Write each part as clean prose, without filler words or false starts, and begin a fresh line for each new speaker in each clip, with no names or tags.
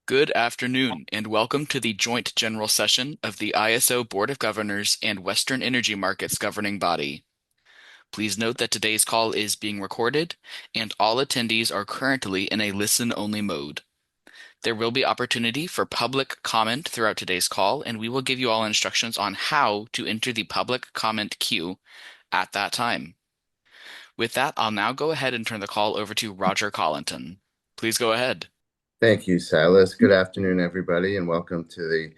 Good afternoon, and welcome to the joint general session of the ISO Board of Governors and Western Energy Markets governing body. Please note that today's call is being recorded, and all attendees are currently in a listen-only mode. There will be opportunity for public comment throughout today's call, and we will give you all instructions on how to enter the public comment queue at that time. With that, I'll now go ahead and turn the call over to Roger Collinton. Please go ahead.
Thank you, Silas. Good afternoon, everybody, and welcome to the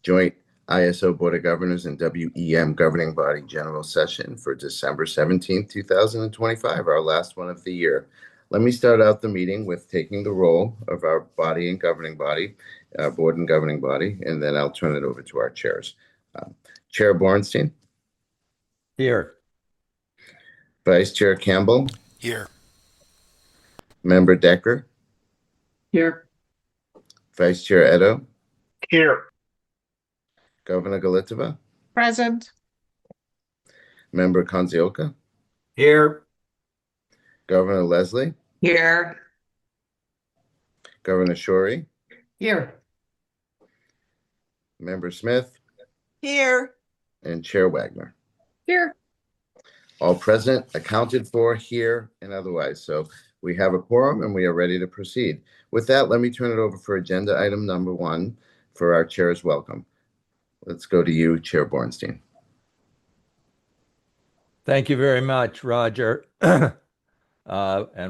joint ISO Board of Governors and WEM Governing Body General Session for December 17th, 2025, our last one of the year. Let me start out the meeting with taking the roll of our body and governing body, board and governing body, and then I'll turn it over to our chairs. Chair Bornstein.
Here.
Vice Chair Campbell.
Here.
Member Decker.
Here.
Vice Chair Edo.
Here.
Governor Galitova.
Present.
Member Konzioka.
Here.
Governor Leslie.
Here.
Governor Shorey.
Here.
Member Smith.
Here.
And Chair Wagner.
Here.
All present, accounted for, here, and otherwise. So we have a quorum and we are ready to proceed. With that, let me turn it over for agenda item number 1 for our chair's welcome. Let's go to you, Chair Bornstein.
Thank you very much, Roger. And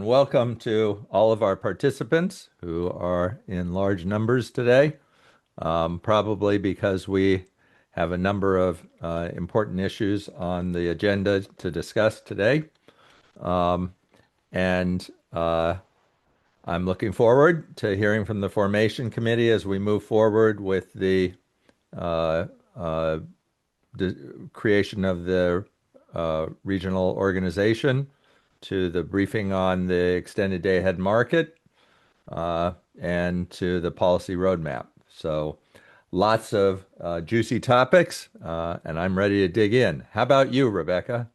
welcome to all of our participants who are in large numbers today, probably because we have a number of important issues on the agenda to discuss today. And I'm looking forward to hearing from the Formation Committee as we move forward with the creation of the regional organization, to the briefing on the extended day ahead market, and to the policy roadmap. So lots of juicy topics, and I'm ready to dig in. How about you, Rebecca?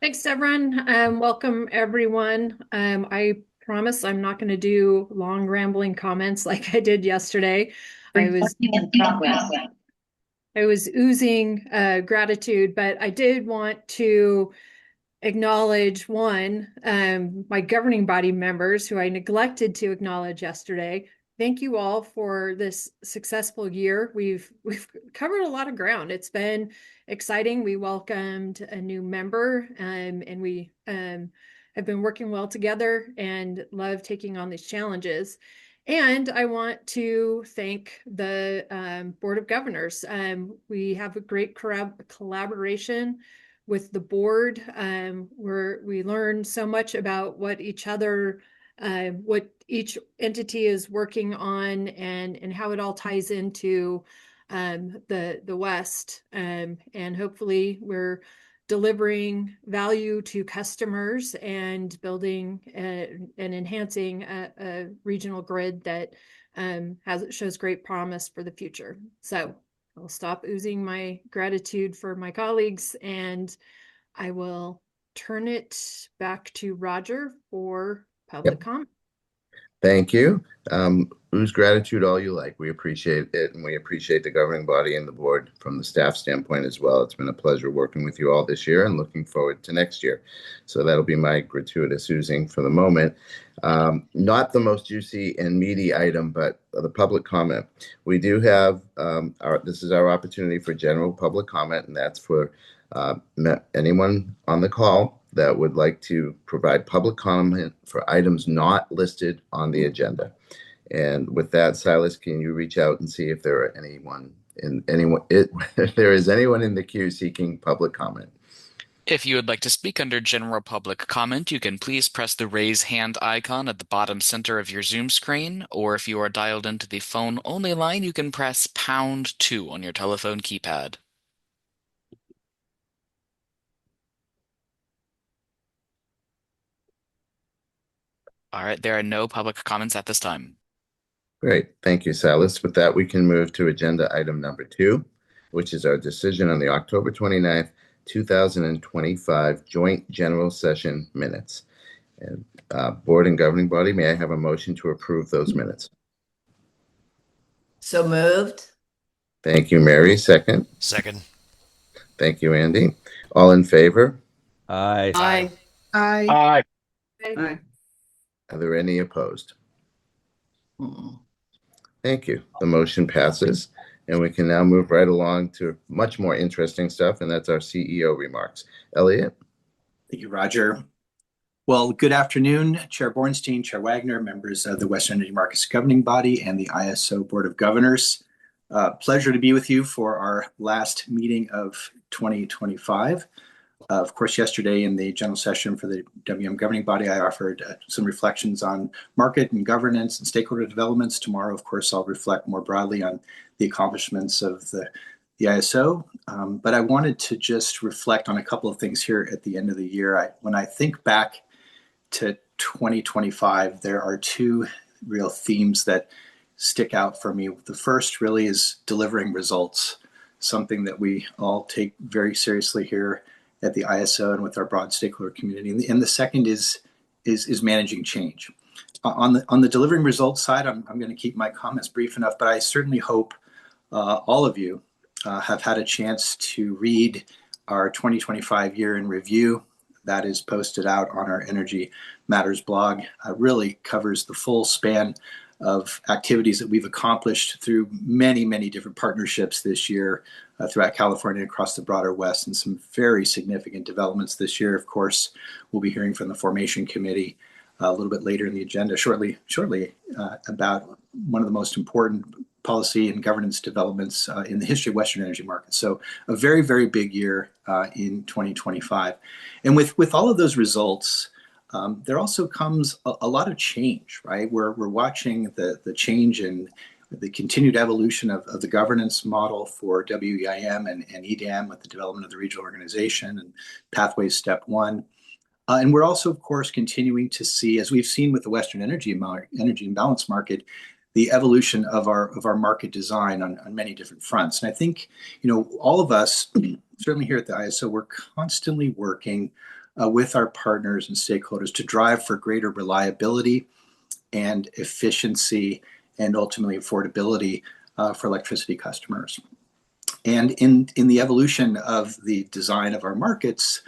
Thanks, everyone. Welcome, everyone. I promise I'm not going to do long, rambling comments like I did yesterday. I was oozing gratitude, but I did want to acknowledge my governing body members who I neglected to acknowledge yesterday. Thank you all for this successful year. We've covered a lot of ground. It's been exciting. We welcomed a new member, and we have been working well together and love taking on these challenges. And I want to thank the Board of Governors. We have a great collaboration with the board, where we learn so much about what each entity is working on, and how it all ties into the West. And hopefully we're delivering value to customers and building and enhancing a regional grid that shows great promise for the future. So I'll stop oozing my gratitude for my colleagues, and I will turn it back to Roger for public comment.
Thank you. Ooze gratitude all you like. We appreciate it, and we appreciate the governing body and the board from the staff standpoint as well. It's been a pleasure working with you all this year and looking forward to next year. So that'll be my gratuitous oozing for the moment. Not the most juicy and meaty item, but the public comment. We do have, this is our opportunity for general public comment, and that's for anyone on the call that would like to provide public comment for items not listed on the agenda. And with that, Silas, can you reach out and see if there are if there is anyone in the queue seeking public comment?
If you would like to speak under general public comment, you can please press the raise hand icon at the bottom center of your Zoom screen, or if you are dialed into the phone only line, you can press #2 on your telephone keypad. All right, there are no public comments at this time.
Great. Thank you, Silas. With that, we can move to agenda item number 2, which is our decision on the October 29th, 2025 joint general session minutes. And board and governing body, may I have a motion to approve those minutes?
So moved.
Thank you, Mary. Second.
Second.
Thank you, Andy. All in favor?
Aye.
Aye.
Aye.
Aye.
Aye.
Are there any opposed?
Mm.
Thank you. The motion passes, and we can now move right along to much more interesting stuff, and that's our CEO remarks. Elliot?
Thank you, Roger. Well, good afternoon, Chair Bornstein, Chair Wagner, members of the Western Energy Markets Governing Body and the ISO Board of Governors. Pleasure to be with you for our last meeting of 2025. Of course, yesterday in the general session for the WM Governing Body, I offered some reflections on market and governance and stakeholder developments. Tomorrow, of course, I'll reflect more broadly on the accomplishments of the ISO. But I wanted to just reflect on a couple of things here at the end of the year. When I think back to 2025, there are two real themes that stick out for me. The first really is delivering results, something that we all take very seriously here at the ISO and with our broad stakeholder community. And the second is managing change. On the delivering results side, I'm going to keep my comments brief enough, but I certainly hope all of you have had a chance to read our 2025 year in review. That is posted out on our Energy Matters blog. Really covers the full span of activities that we've accomplished through many, many different partnerships this year throughout California and across the broader West, and some very significant developments this year. Of course, we'll be hearing from the Formation Committee a little bit later in the agenda, shortly about one of the most important policy and governance developments in the history of Western energy markets. So a very, very big year in 2025. And with all of those results, there also comes a lot of change, right? We're watching the change in the continued evolution of the governance model for WEM and EDAM with the development of the regional organization and Pathways Step 1. And we're also, of course, continuing to see, as we've seen with the Western energy imbalance market, the evolution of our market design on many different fronts. And I think, all of us, certainly here at the ISO, we're constantly working with our partners and stakeholders to drive for greater reliability and efficiency and ultimately affordability for electricity customers. And in the evolution of the design of our markets,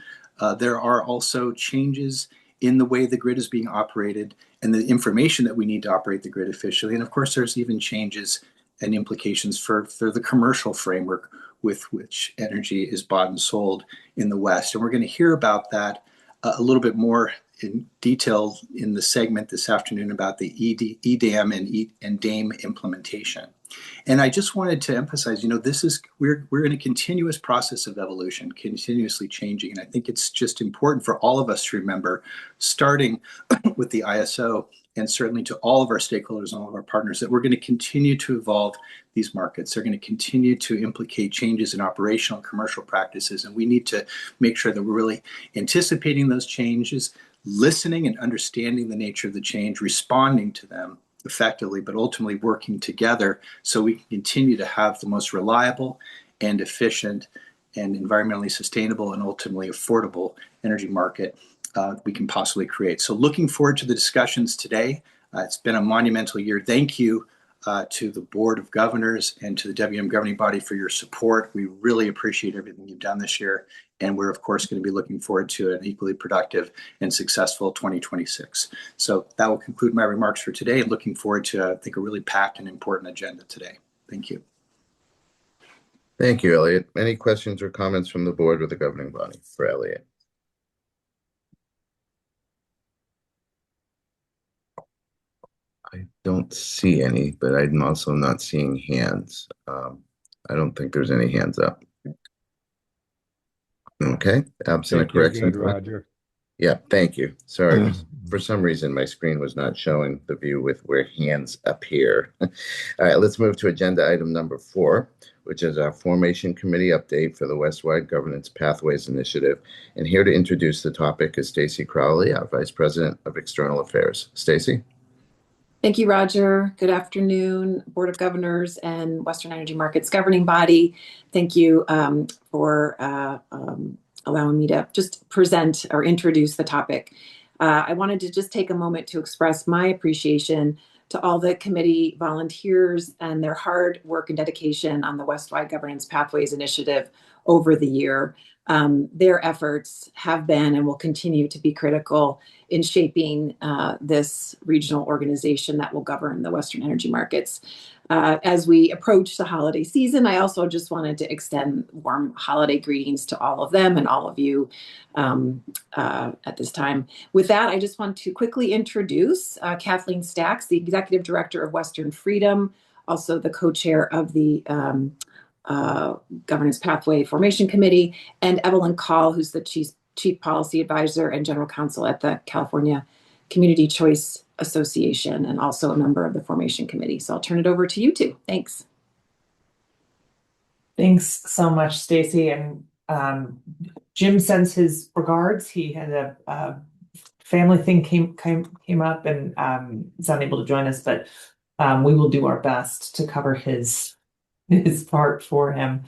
there are also changes in the way the grid is being operated and the information that we need to operate the grid efficiently. And of course, there's even changes and implications for the commercial framework with which energy is bought and sold in the West. And we're going to hear about that a little bit more in detail in the segment this afternoon about the EDAM and DAME implementation. And I just wanted to emphasize, we're in a continuous process of evolution, continuously changing. And I think it's just important for all of us to remember, starting with the ISO and certainly to all of our stakeholders and all of our partners, that we're going to continue to evolve these markets. They're going to continue to implicate changes in operational and commercial practices. And we need to make sure that we're really anticipating those changes, listening and understanding the nature of the change, responding to them effectively, but ultimately working together so we can continue to have the most reliable and efficient and environmentally sustainable and ultimately affordable energy market we can possibly create. So looking forward to the discussions today. It's been a monumental year. Thank you to the Board of Governors and to the WM Governing Body for your support. We really appreciate everything you've done this year. And we're, of course, going to be looking forward to an equally productive and successful 2026. So that will conclude my remarks for today, and looking forward to, I think, a really packed and important agenda today. Thank you.
Thank you, Elliot. Any questions or comments from the board or the governing body for Elliot? I don't see any, but I'm also not seeing hands. I don't think there's any hands up. Okay, absent a correction.
Good, Roger.
Yeah, thank you. Sorry, for some reason my screen was not showing the view with where hands appear. All right, let's move to agenda item number 4, which is our Formation Committee update for the Westwide Governance Pathways Initiative. And here to introduce the topic is Stacy Crowley, our Vice President of External Affairs. Stacy?
Thank you, Roger. Good afternoon, Board of Governors and Western Energy Markets Governing Body. Thank you for allowing me to just present or introduce the topic. I wanted to just take a moment to express my appreciation to all the committee volunteers and their hard work and dedication on the West-wide Governance Pathways Initiative over the year. Their efforts have been and will continue to be critical in shaping this regional organization that will govern the Western energy markets. As we approach the holiday season, I also just wanted to extend warm holiday greetings to all of them and all of you at this time. With that, I just want to quickly introduce Kathleen Stacks, the Executive Director of Western Freedom, also the co-chair of the Governance Pathway Formation Committee, and Evelyn Call, who's the Chief Policy Advisor and General Counsel at the California Community Choice Association, and also a member of the Formation Committee. So I'll turn it over to you two. Thanks.
Thanks so much, Stacy. And Jim sends his regards. He had a family thing came up and is unable to join us, but we will do our best to cover his part for him.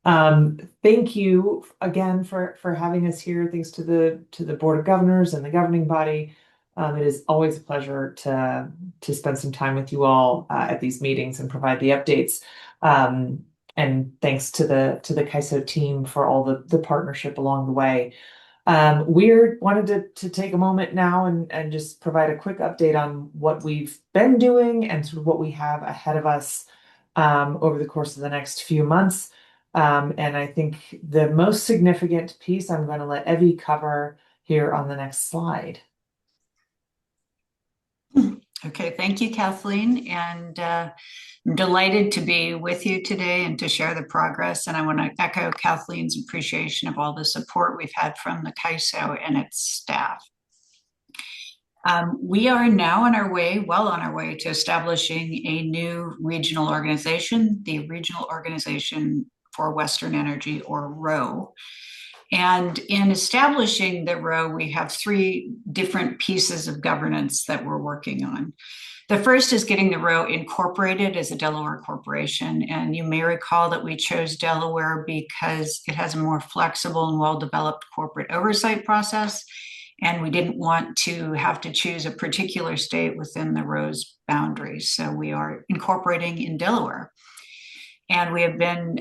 Thank you again for having us here. Thanks to the Board of Governors and the governing body. It is always a pleasure to spend some time with you all at these meetings and provide the updates. And thanks to the CAISO team for all the partnership along the way. We wanted to take a moment now and just provide a quick update on what we've been doing and sort of what we have ahead of us over the course of the next few months. And I think the most significant piece I'm going to let Evie cover here on the next slide.
Okay, thank you, Kathleen. And I'm delighted to be with you today and to share the progress. And I want to echo Kathleen's appreciation of all the support we've had from the CAISO and its staff. We are now well on our way to establishing a new regional organization, the Regional Organization for Western Energy, or ROE. And in establishing the ROE, we have three different pieces of governance that we're working on. The first is getting the ROE incorporated as a Delaware corporation. And you may recall that we chose Delaware because it has a more flexible and well-developed corporate oversight process. And we didn't want to have to choose a particular state within the ROE's boundaries. So we are incorporating in Delaware. And we have been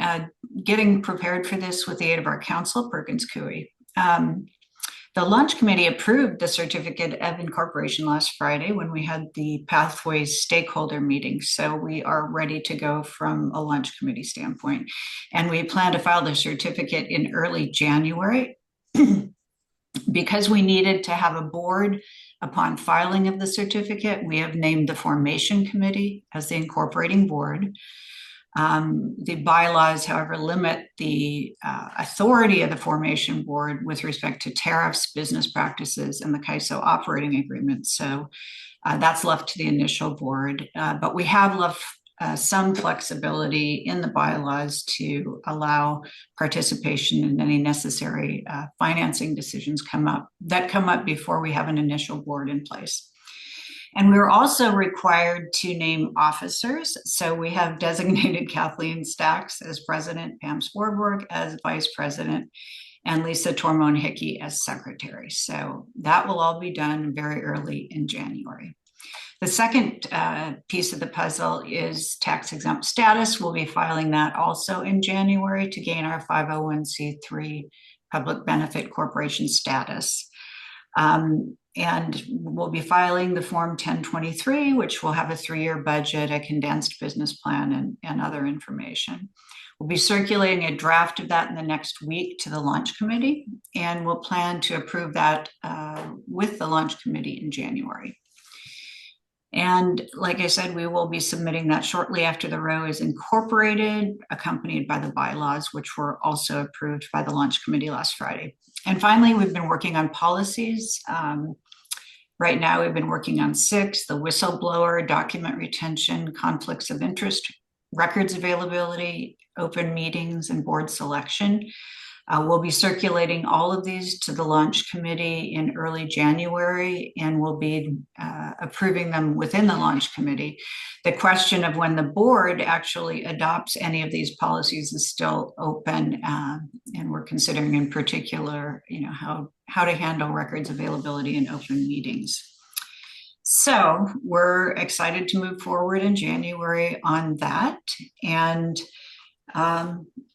getting prepared for this with the aid of our counsel, Perkins Coie. The launch committee approved the certificate of incorporation last Friday when we had the Pathways stakeholder meeting. So we are ready to go from a launch committee standpoint. And we plan to file the certificate in early January. Because we needed to have a board upon filing of the certificate, we have named the Formation Committee as the incorporating board. The bylaws, however, limit the authority of the Formation Board with respect to tariffs, business practices, and the CAISO operating agreement. So that's left to the initial board. But we have left some flexibility in the bylaws to allow participation in any necessary financing decisions come up before we have an initial board in place. And we're also required to name officers. So we have designated Kathleen Stacks as president, Pam Swarborg as vice president, and Lisa Tormone Hickey as secretary. So that will all be done very early in January. The second piece of the puzzle is tax exempt status. We'll be filing that also in January to gain our 501c3 public benefit corporation status. And we'll be filing the Form 1023, which will have a 3-year budget, a condensed business plan, and other information. We'll be circulating a draft of that in the next week to the launch committee, and we'll plan to approve that with the launch committee in January. And like I said, we will be submitting that shortly after the ROE is incorporated, accompanied by the bylaws, which were also approved by the launch committee last Friday. And finally, we've been working on policies. Right now, we've been working on 6, the whistleblower, document retention, conflicts of interest, records availability, open meetings, and board selection. We'll be circulating all of these to the launch committee in early January, and we'll be approving them within the launch committee. The question of when the board actually adopts any of these policies is still open, and we're considering in particular, how to handle records availability in open meetings. So we're excited to move forward in January on that. And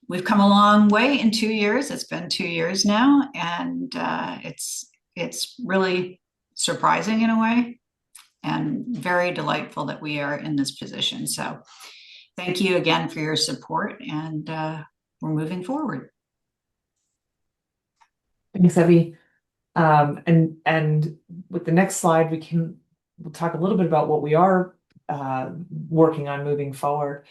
we've come a long way in 2 years. It's been 2 years now, and it's really surprising in a way, and very delightful that we are in this position. So thank you again for your support, and we're moving forward.
Thanks, Evie. And with the next slide, we'll talk a little bit about what we are working on moving forward.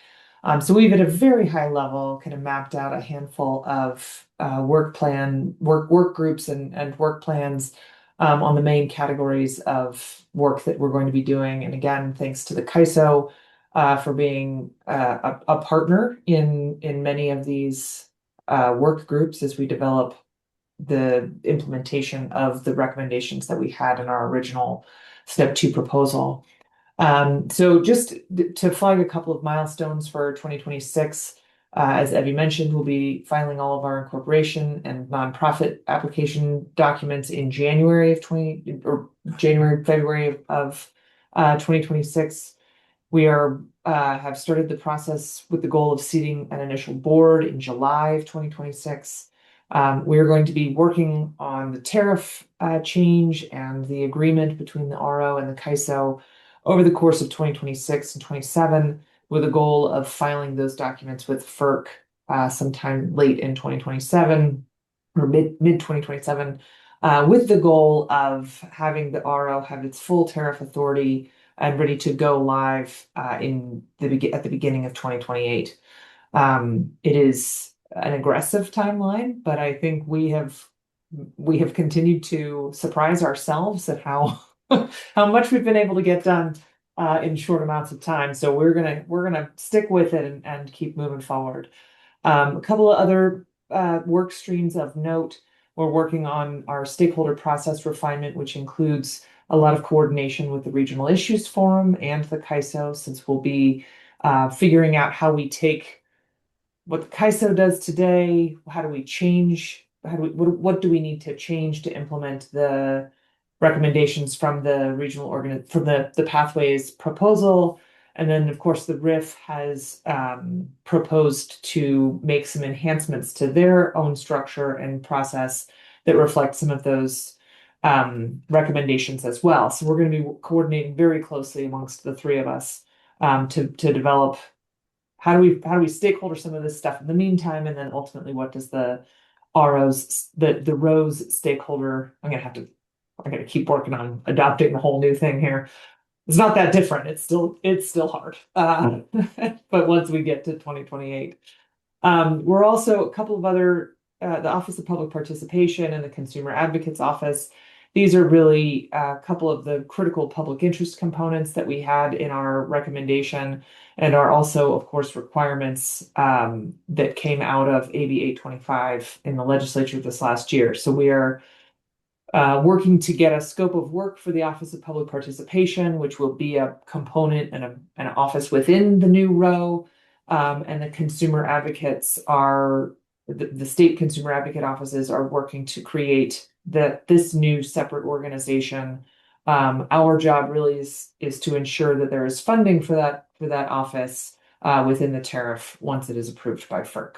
So we've at a very high level kind of mapped out a handful of work groups and work plans on the main categories of work that we're going to be doing. And again, thanks to the CAISO for being a partner in many of these work groups as we develop the implementation of the recommendations that we had in our original step 2 proposal. So just to flag a couple of milestones for 2026, as Evie mentioned, we'll be filing all of our incorporation and nonprofit application documents in February of 2026. We have started the process with the goal of seating an initial board in July of 2026. We are going to be working on the tariff change and the agreement between the RO and the CAISO over the course of 2026 and 27, with a goal of filing those documents with FERC sometime late in 2027 or mid 2027, with the goal of having the RO have its full tariff authority and ready to go live at the beginning of 2028. It is an aggressive timeline, but I think we have continued to surprise ourselves at how much we've been able to get done in short amounts of time. So we're gonna stick with it and keep moving forward. A couple of other work streams of note. We're working on our stakeholder process refinement, which includes a lot of coordination with the Regional Issues Forum and the CAISO, since we'll be figuring out how we take what the CAISO does today, what do we need to change to implement the recommendations from the from the pathways proposal. And then, of course, the RIF has proposed to make some enhancements to their own structure and process that reflect some of those recommendations as well. So we're going to be coordinating very closely amongst the three of us to develop how do we stakeholder some of this stuff in the meantime, and then ultimately what does the RO's stakeholder. I'm gonna keep working on adopting the whole new thing here. It's not that different. It's still hard. But once we get to 2028, we're also a couple of other the Office of Public Participation and the Consumer Advocates Office. These are really a couple of the critical public interest components that we had in our recommendation, and are also, of course, requirements that came out of AB 825 in the legislature this last year. So we are working to get a scope of work for the Office of Public Participation, which will be a component and an office within the new row. And the consumer advocates are the state consumer advocate offices are working to create this new separate organization. Our job really is to ensure that there is funding for that office within the tariff once it is approved by FERC.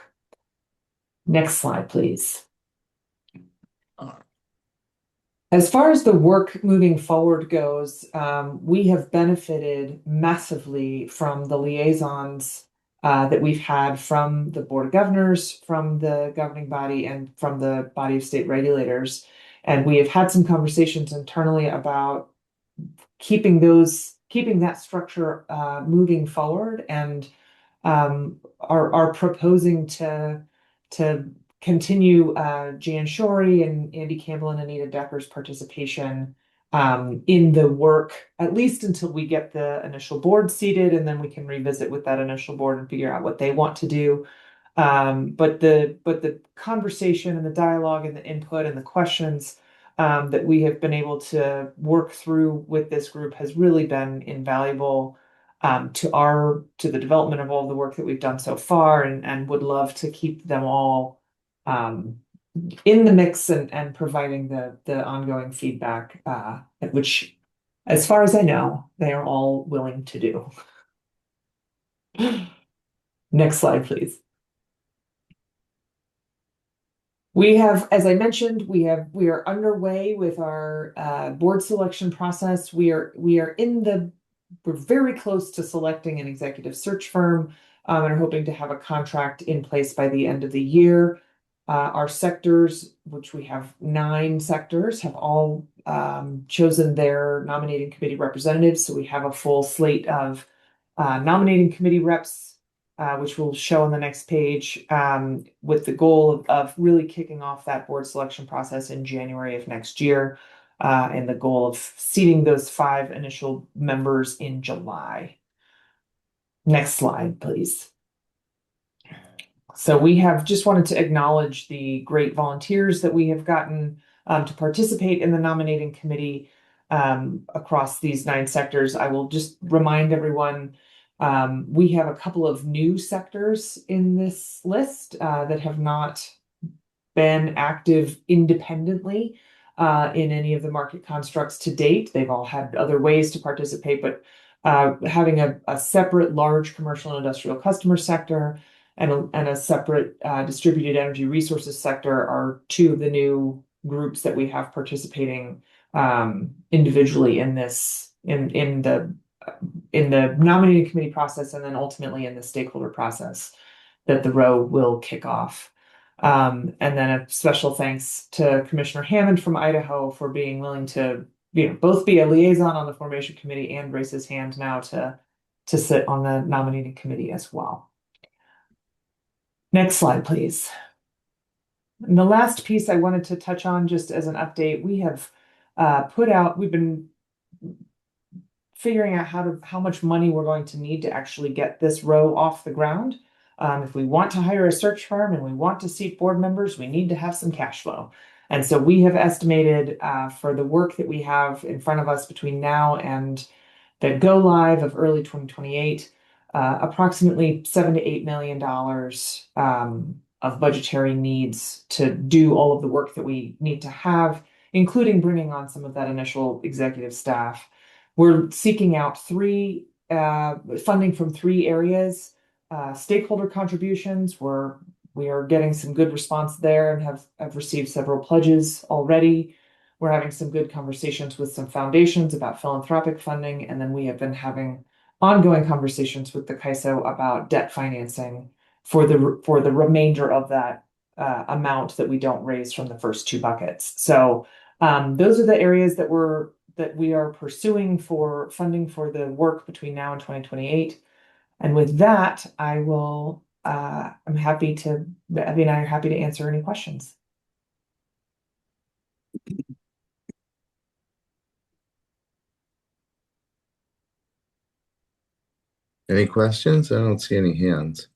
Next slide, please. As far as the work moving forward goes, we have benefited massively from the liaisons that we've had from the Board of Governors, from the governing body, and from the body of state regulators. And we have had some conversations internally about keeping that structure moving forward, and are proposing to continue Jan Shorey and Andy Campbell and Anita Decker's participation in the work, at least until we get the initial board seated, and then we can revisit with that initial board and figure out what they want to do. But the conversation and the dialogue and the input and the questions that we have been able to work through with this group has really been invaluable to the development of all the work that we've done so far, and would love to keep them all in the mix and providing the ongoing feedback, which as far as I know, they are all willing to do. Next slide, please. We have, as I mentioned, we are underway with our board selection process. We're very close to selecting an executive search firm, and are hoping to have a contract in place by the end of the year. Our sectors, which we have 9 sectors, have all chosen their nominating committee representatives. So we have a full slate of nominating committee reps, which we'll show on the next page, with the goal of really kicking off that board selection process in January of next year, and the goal of seating those 5 initial members in July. Next slide, please. So we have just wanted to acknowledge the great volunteers that we have gotten to participate in the nominating committee across these 9 sectors. I will just remind everyone, we have a couple of new sectors in this list that have not been active independently in any of the market constructs to date. They've all had other ways to participate, but having a separate large commercial and industrial customer sector and a separate distributed energy resources sector are 2 of the new groups that we have participating individually in this in the nominating committee process, and then ultimately in the stakeholder process that the row will kick off. And then a special thanks to Commissioner Hammond from Idaho for being willing to, both be a liaison on the formation committee and raise his hand now to sit on the nominating committee as well. Next slide, please. And the last piece I wanted to touch on, just as an update, we have we've been figuring out how much money we're going to need to actually get this row off the ground. If we want to hire a search firm and we want to seat board members, we need to have some cash flow. And so we have estimated for the work that we have in front of us between now and the go live of early 2028, approximately $7 to $8 million of budgetary needs to do all of the work that we need to have, including bringing on some of that initial executive staff. We're seeking out funding from 3 areas. Stakeholder contributions, we are getting some good response there and have received several pledges already. We're having some good conversations with some foundations about philanthropic funding, and then we have been having ongoing conversations with the CAISO about debt financing for the remainder of that amount that we don't raise from the first 2 buckets. So those are the areas that we are pursuing for funding for the work between now and 2028. And with that, Abby and I are happy to answer any questions.
Any questions? I don't see any hands.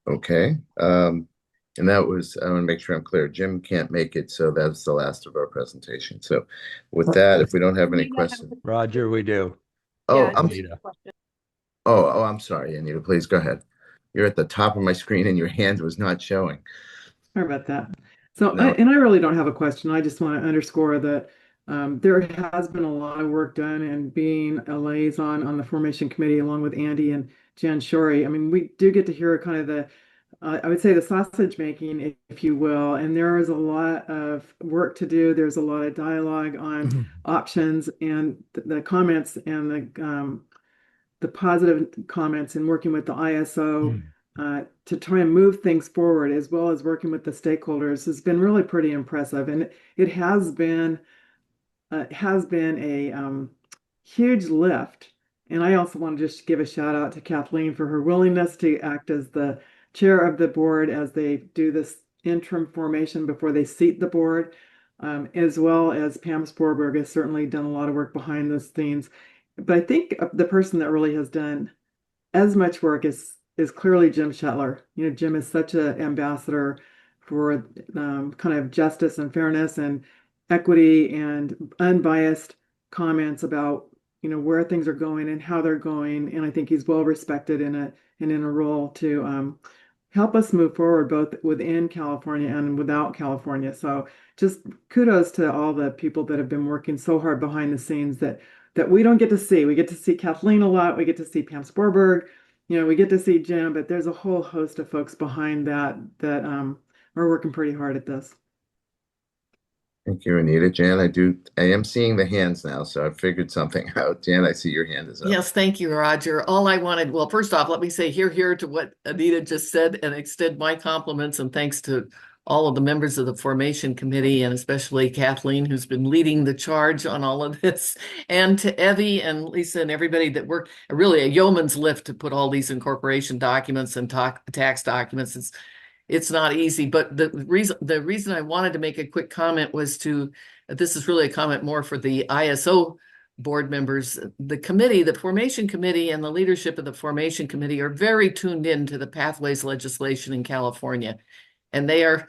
Okay. And that was, I want to make sure I'm clear. Jim can't make it, so that's the last of our presentation. So with that, if we don't have any questions.
Roger, we do.
Oh,
Yeah,
Anita.
I'm sorry, Anita, please go ahead. You're at the top of my screen and your hand was not showing.
Sorry about that. So,
No.
I really don't have a question. I just want to underscore that there has been a lot of work done and being a liaison on the formation committee along with Andy and Jen Shorey. I mean, we do get to hear kind of the, I would say the sausage making, if you will, and there is a lot of work to do. There's a lot of dialogue on options and the comments and the positive comments and working with the ISO to try and move things forward, as well as working with the stakeholders, has been really pretty impressive. And it has been a huge lift. And I also want to just give a shout out to Kathleen for her willingness to act as the chair of the board as they do this interim formation before they seat the board, as well as Pam Sporberg has certainly done a lot of work behind the scenes. But I think the person that really has done as much work is clearly Jim Shetler. You know, Jim is such an ambassador for kind of justice and fairness and equity and unbiased comments about, you know, where things are going and how they're going. And I think he's well respected in a role to help us move forward both within California and without California. So just kudos to all the people that have been working so hard behind the scenes that we don't get to see. We get to see Kathleen a lot. We get to see Pam Sporberg. We get to see Jim, but there's a whole host of folks behind that are working pretty hard at this.
Thank you, Anita. Jan, I am seeing the hands now, so I figured something out. Jan, I see your hand is up.
Yes, thank you, Roger. All I wanted, well, first off, let me say here to what Anita just said and extend my compliments and thanks to all of the members of the Formation Committee and especially Kathleen, who's been leading the charge on all of this, and to Evie and Lisa and everybody that worked, really a yeoman's lift to put all these incorporation documents and tax documents. It's not easy, but the reason I wanted to make a quick comment was this is really a comment more for the ISO board members. The committee, the Formation Committee and the leadership of the Formation Committee are very tuned in to the pathways legislation in California. And they are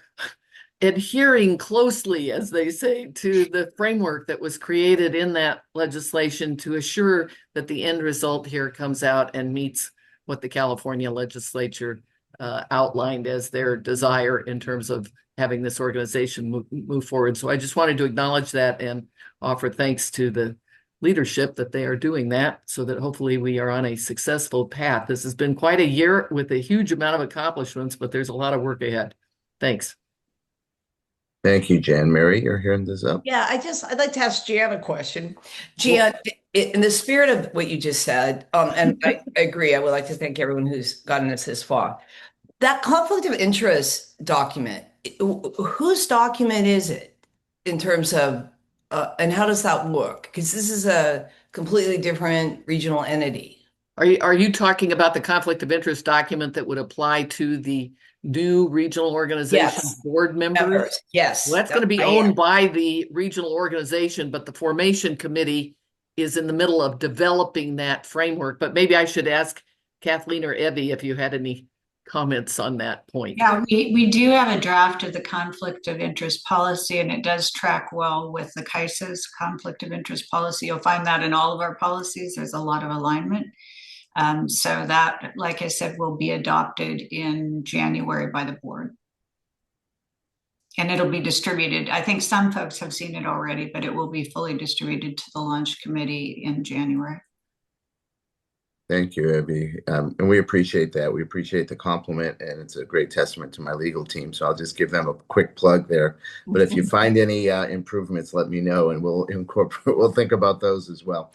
adhering closely, as they say, to the framework that was created in that legislation to assure that the end result here comes out and meets what the California legislature outlined as their desire in terms of having this organization move forward. So I just wanted to acknowledge that and offer thanks to the leadership that they are doing that so that hopefully we are on a successful path. This has been quite a year with a huge amount of accomplishments, but there's a lot of work ahead. Thanks.
Thank you, Jan. Mary, your hand is up.
Yeah, I'd like to ask Jan a question. Jan, in the spirit of what you just said, and I agree, I would like to thank everyone who's gotten us this far. That conflict of interest document, whose document is it in terms of, and how does that work? Because this is a completely different regional entity.
Are you talking about the conflict of interest document that would apply to the new regional organization board members?
Yes.
Well, that's going to be owned by the regional organization, but the Formation Committee is in the middle of developing that framework. But maybe I should ask Kathleen or Evie if you had any comments on that point.
Yeah, we do have a draft of the conflict of interest policy, and it does track well with the KISA's conflict of interest policy. You'll find that in all of our policies. There's a lot of alignment. So that, like I said, will be adopted in January by the board. And it'll be distributed. I think some folks have seen it already, but it will be fully distributed to the launch committee in January.
Thank you, Evie. And we appreciate that. We appreciate the compliment, and it's a great testament to my legal team. So I'll just give them a quick plug there. But if you find any improvements, let me know, and we'll think about those as well.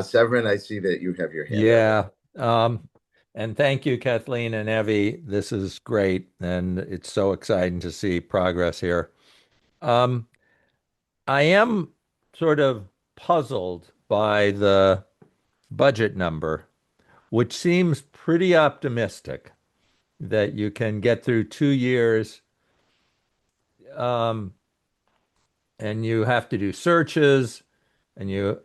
Severin, I see that you have your hand up.
Yeah. And thank you, Kathleen and Evie. This is great, and it's so exciting to see progress here. I am sort of puzzled by the budget number, which seems pretty optimistic that you can get through 2 years, and you have to do searches, and you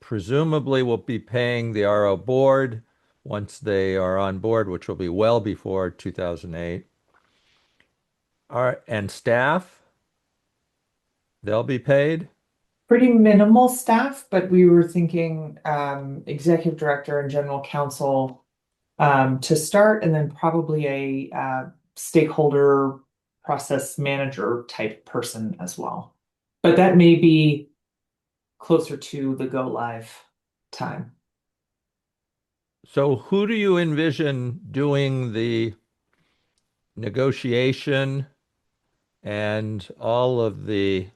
presumably will be paying the RO board once they are on board, which will be well before 2008. And staff, they'll be paid?
Pretty minimal staff, but we were thinking executive director and general counsel to start, and then probably a stakeholder process manager type person as well. But that may be closer to the go live time.
So who do you envision doing the negotiation and all of the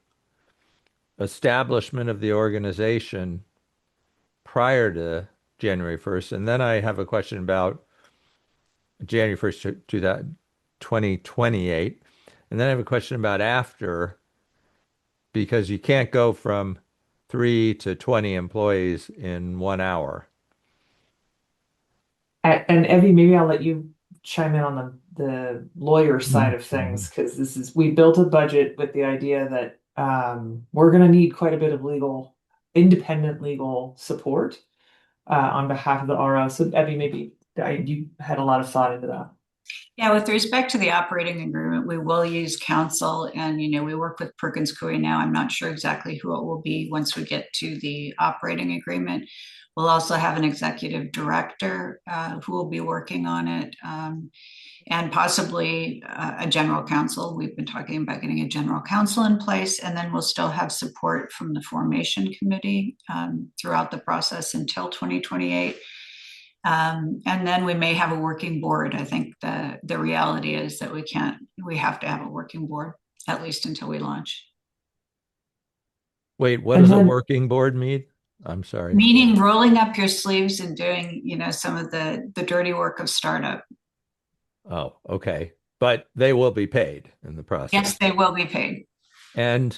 establishment of the organization prior to January 1st? And then I have a question about January 1st to that 2028. And then I have a question about after, because you can't go from 3 to 20 employees in 1 hour.
And Evie, maybe I'll let you chime in on the lawyer side of things, because we built a budget with the idea that we're going to need quite a bit of independent legal support on behalf of the RO. So Evie, maybe you had a lot of thought into that.
Yeah, with respect to the operating agreement, we will use counsel and, we work with Perkins Coie now. I'm not sure exactly who it will be once we get to the operating agreement. We'll also have an executive director who will be working on it, and possibly a general counsel. We've been talking about getting a general counsel in place, and then we'll still have support from the formation committee throughout the process until 2028. And then we may have a working board. I think the reality is that we have to have a working board, at least until we launch.
Wait, what
And
does a
then
working board mean? I'm sorry.
Meaning rolling up your sleeves and doing, some of the dirty work of startup.
Oh, okay. But they will be paid in the process.
Yes, they will be paid.
And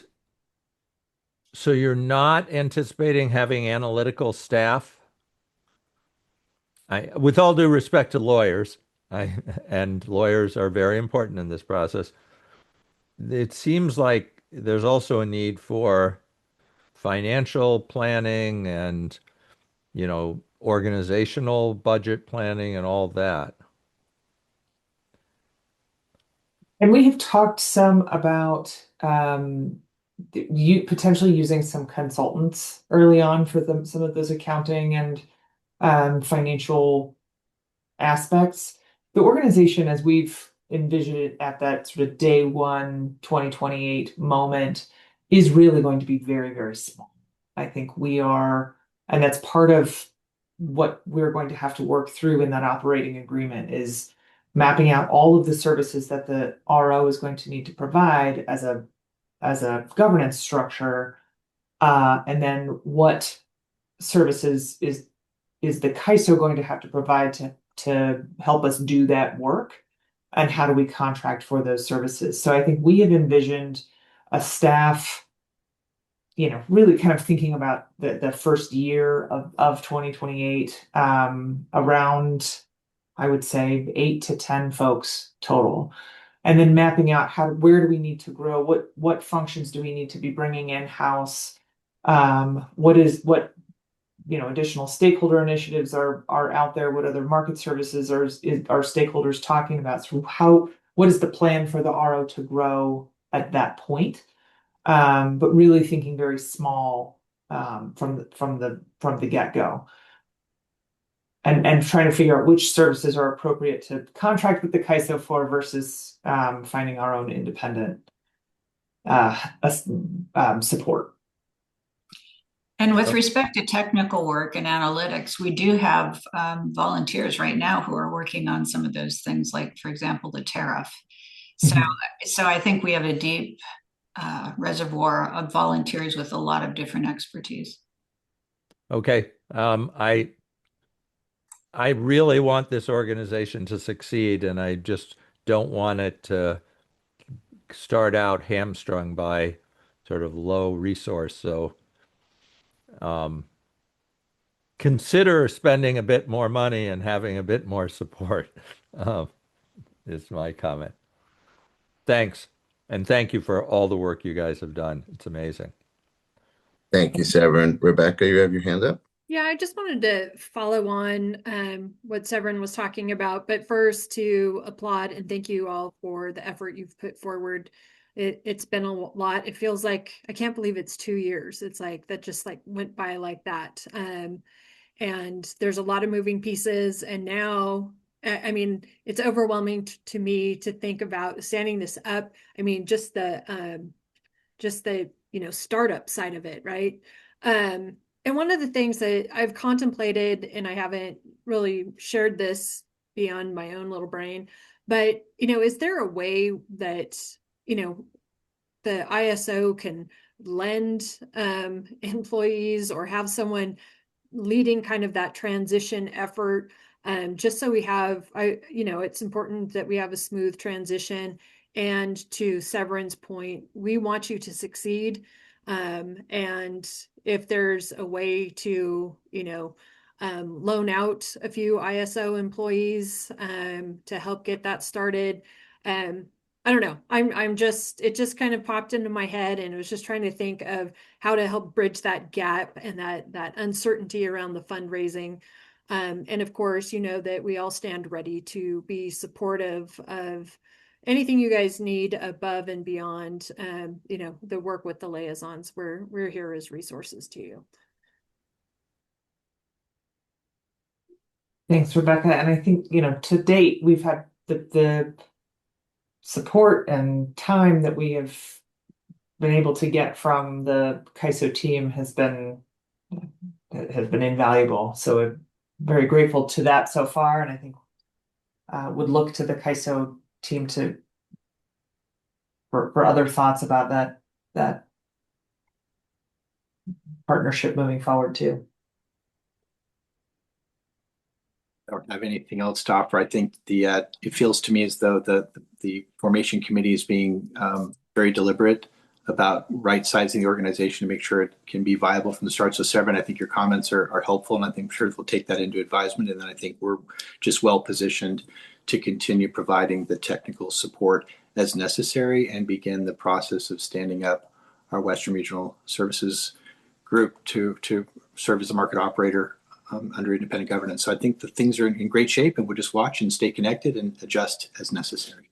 so you're not anticipating having analytical staff? With all due respect to lawyers, and lawyers are very important in this process, it seems like there's also a need for financial planning and, organizational budget planning and all that.
And we have talked some about you potentially using some consultants early on for some of those accounting and financial aspects. The organization, as we've envisioned it at that sort of day one, 2028 moment, is really going to be very, very small. I think we are, and that's part of what we're going to have to work through in that operating agreement is mapping out all of the services that the RO is going to need to provide as a governance structure, and then what services is the CAISO going to have to provide to help us do that work, and how do we contract for those services? So I think we have envisioned a staff, really kind of thinking about the first year of 2028, around, I would say, 8 to 10 folks total. And then mapping out where do we need to grow? What functions do we need to be bringing in-house? What additional stakeholder initiatives are out there? What other market services are stakeholders talking about? So what is the plan for the RO to grow at that point? But really thinking very small from the get-go. And trying to figure out which services are appropriate to contract with the CAISO for versus finding our own independent support.
And with respect to technical work and analytics, we do have volunteers right now who are working on some of those things, like, for example, the tariff. So I think we have a deep reservoir of volunteers with a lot of different expertise.
Okay. I really want this organization to succeed, and I just don't want it to start out hamstrung by sort of low resource. So consider spending a bit more money and having a bit more support, is my comment. Thanks. And thank you for all the work you guys have done. It's amazing.
Thank you, Severin. Rebecca, you have your hand up?
Yeah, I just wanted to follow on what Severin was talking about, but first to applaud and thank you all for the effort you've put forward. It's been a lot. It feels like, I can't believe it's 2 years. It's like that just like went by like that. And there's a lot of moving pieces. And now, I mean, it's overwhelming to me to think about standing this up. I mean, just the startup side of it, right? And one of the things that I've contemplated, and I haven't really shared this beyond my own little brain, but, is there a way that, the ISO can lend employees or have someone leading kind of that transition effort, just so we have, it's important that we have a smooth transition. And to Severin's point, we want you to succeed. And if there's a way to, loan out a few ISO employees to help get that started, I don't know. It just kind of popped into my head, and I was just trying to think of how to help bridge that gap and that uncertainty around the fundraising. And of course, you know that we all stand ready to be supportive of anything you guys need above and beyond, you know, the work with the liaisons. We're here as resources to you.
Thanks, Rebecca. And I think, you know, to date, we've had the support and time that we have been able to get from the CAISO team has been invaluable. So we're very grateful to that so far, and I think would look to the CAISO team for other thoughts about that partnership moving forward too.
I don't have anything else to offer. I think it feels to me as though the formation committee is being very deliberate about right sizing the organization to make sure it can be viable from the start. So, Severin, I think your comments are helpful, and I think I'm sure we'll take that into advisement. And then I think we're just well positioned to continue providing the technical support as necessary and begin the process of standing up our Western Regional Services Group to serve as a market operator under independent governance. So I think the things are in great shape, and we'll just watch and stay connected and adjust as necessary.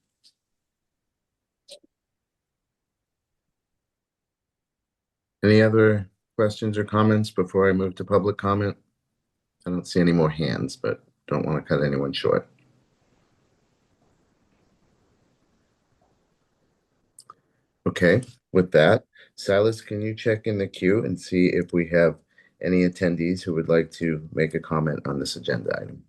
Any other questions or comments before I move to public comment? I don't see any more hands, but don't want to cut anyone short. Okay, with that, Silas, can you check in the queue and see if we have any attendees who would like to make a comment on this agenda item?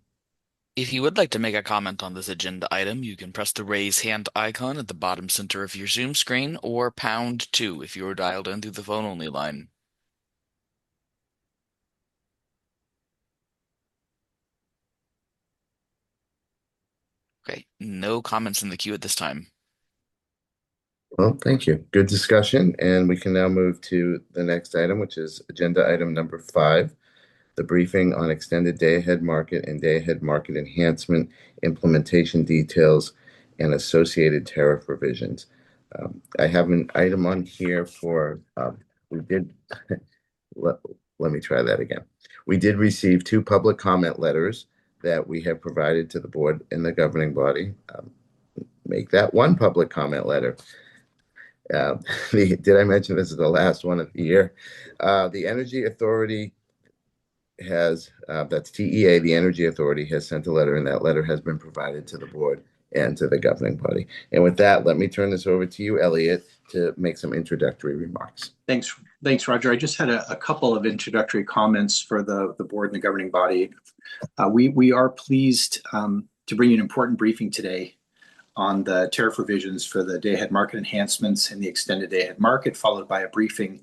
If you would like to make a comment on this agenda item, you can press the raise hand icon at the bottom center of your Zoom screen, or #2 if you are dialed in through the phone only line. Okay, no comments in the queue at this time.
Well, thank you. Good discussion. And we can now move to the next item, which is agenda item number 5, the briefing on extended day-ahead market and day-ahead market enhancement, implementation details, and associated tariff revisions. I have an item on here for, we did, let me try that again. We did receive 2 public comment letters that we have provided to the board and the governing body. Make that 1 public comment letter. Did I mention this is the last one of the year? The Energy Authority has, that's TEA, the Energy Authority has sent a letter, and that letter has been provided to the board and to the governing body. And with that, let me turn this over to you, Elliot, to make some introductory remarks.
Thanks, Roger. I just had a couple of introductory comments for the board and the governing body. We are pleased to bring you an important briefing today on the tariff revisions for the day-ahead market enhancements and the extended day-ahead market, followed by a briefing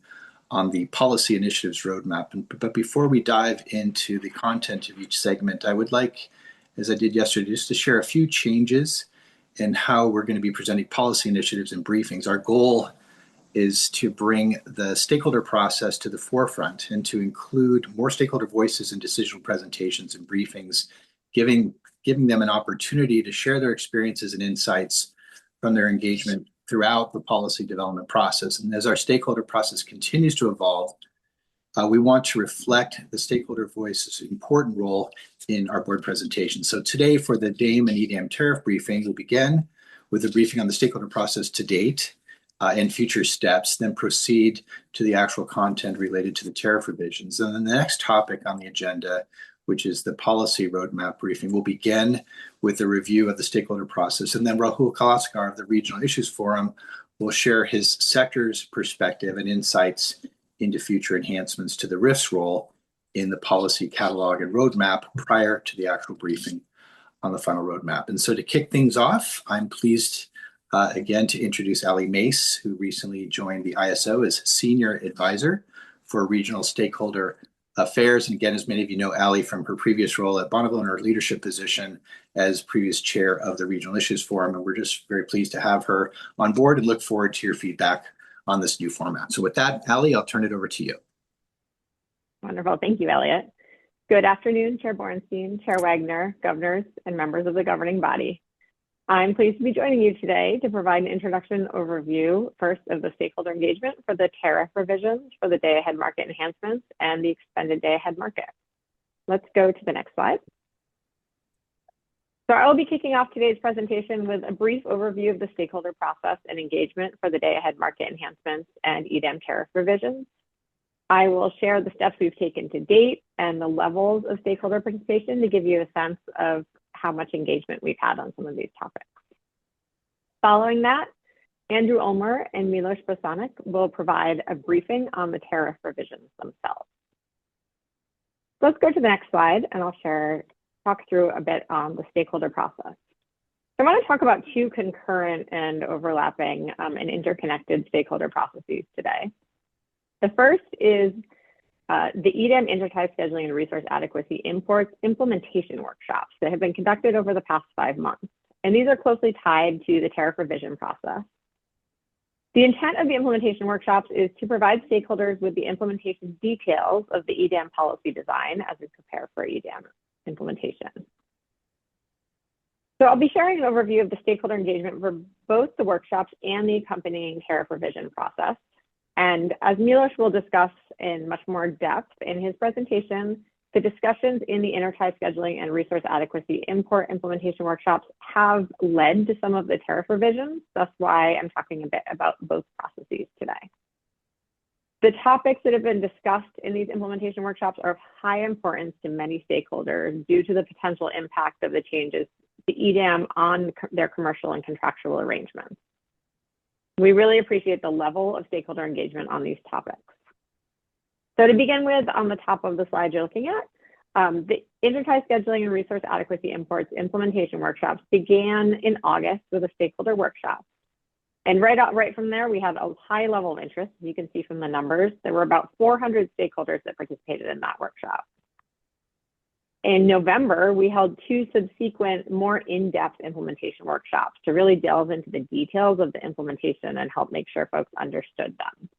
on the policy initiatives roadmap. But before we dive into the content of each segment, I would like, as I did yesterday, just to share a few changes in how we're going to be presenting policy initiatives and briefings. Our goal is to bring the stakeholder process to the forefront and to include more stakeholder voices in decisional presentations and briefings, giving them an opportunity to share their experiences and insights from their engagement throughout the policy development process. And as our stakeholder process continues to evolve, we want to reflect the stakeholder voice's important role in our board presentation. So today for the DAME and EDAM tariff briefing, we'll begin with a briefing on the stakeholder process to date and future steps, then proceed to the actual content related to the tariff revisions. And then the next topic on the agenda, which is the policy roadmap briefing, will begin with a review of the stakeholder process. And then Rahul Kalaskar of the Regional Issues Forum will share his sector's perspective and insights into future enhancements to the RIF's role in the policy catalog and roadmap prior to the actual briefing on the final roadmap. And so to kick things off, I'm pleased again to introduce Ali Mace, who recently joined the ISO as Senior Advisor for Regional Stakeholder Affairs. And again, as many of you know, Ali from her previous role at Bonneville in her leadership position as previous chair of the Regional Issues Forum. And we're just very pleased to have her on board and look forward to your feedback on this new format. So with that, Ali, I'll turn it over to you.
Wonderful. Thank you, Elliot. Good afternoon, Chair Bornstein, Chair Wagner, governors, and members of the governing body. I'm pleased to be joining you today to provide an introduction overview, first of the stakeholder engagement for the tariff revisions for the day-ahead market enhancements and the extended day-ahead market. Let's go to the next slide. So I will be kicking off today's presentation with a brief overview of the stakeholder process and engagement for the day-ahead market enhancements and EDAM tariff revisions. I will share the steps we've taken to date and the levels of stakeholder participation to give you a sense of how much engagement we've had on some of these topics. Following that, Andrew Ulmer and Milos Bosanic will provide a briefing on the tariff revisions themselves. Let's go to the next slide and I'll talk through a bit on the stakeholder process. So I want to talk about two concurrent and overlapping and interconnected stakeholder processes today. The first is the EDAM intertie scheduling and resource adequacy imports implementation workshops that have been conducted over the past 5 months. And these are closely tied to the tariff revision process. The intent of the implementation workshops is to provide stakeholders with the implementation details of the EDAM policy design as we prepare for EDAM implementation. So I'll be sharing an overview of the stakeholder engagement for both the workshops and the accompanying tariff revision process. And as Milos will discuss in much more depth in his presentation, the discussions in the intertie scheduling and resource adequacy import implementation workshops have led to some of the tariff revisions. That's why I'm talking a bit about both processes today. The topics that have been discussed in these implementation workshops are of high importance to many stakeholders due to the potential impact of the changes to EDAM on their commercial and contractual arrangements. We really appreciate the level of stakeholder engagement on these topics. So to begin with, on the top of the slide you're looking at, the intertie scheduling and resource adequacy imports implementation workshops began in August with a stakeholder workshop. And right from there, we had a high level of interest. As you can see from the numbers, there were about 400 stakeholders that participated in that workshop. In November, we held 2 subsequent, more in-depth implementation workshops to really delve into the details of the implementation and help make sure folks understood them.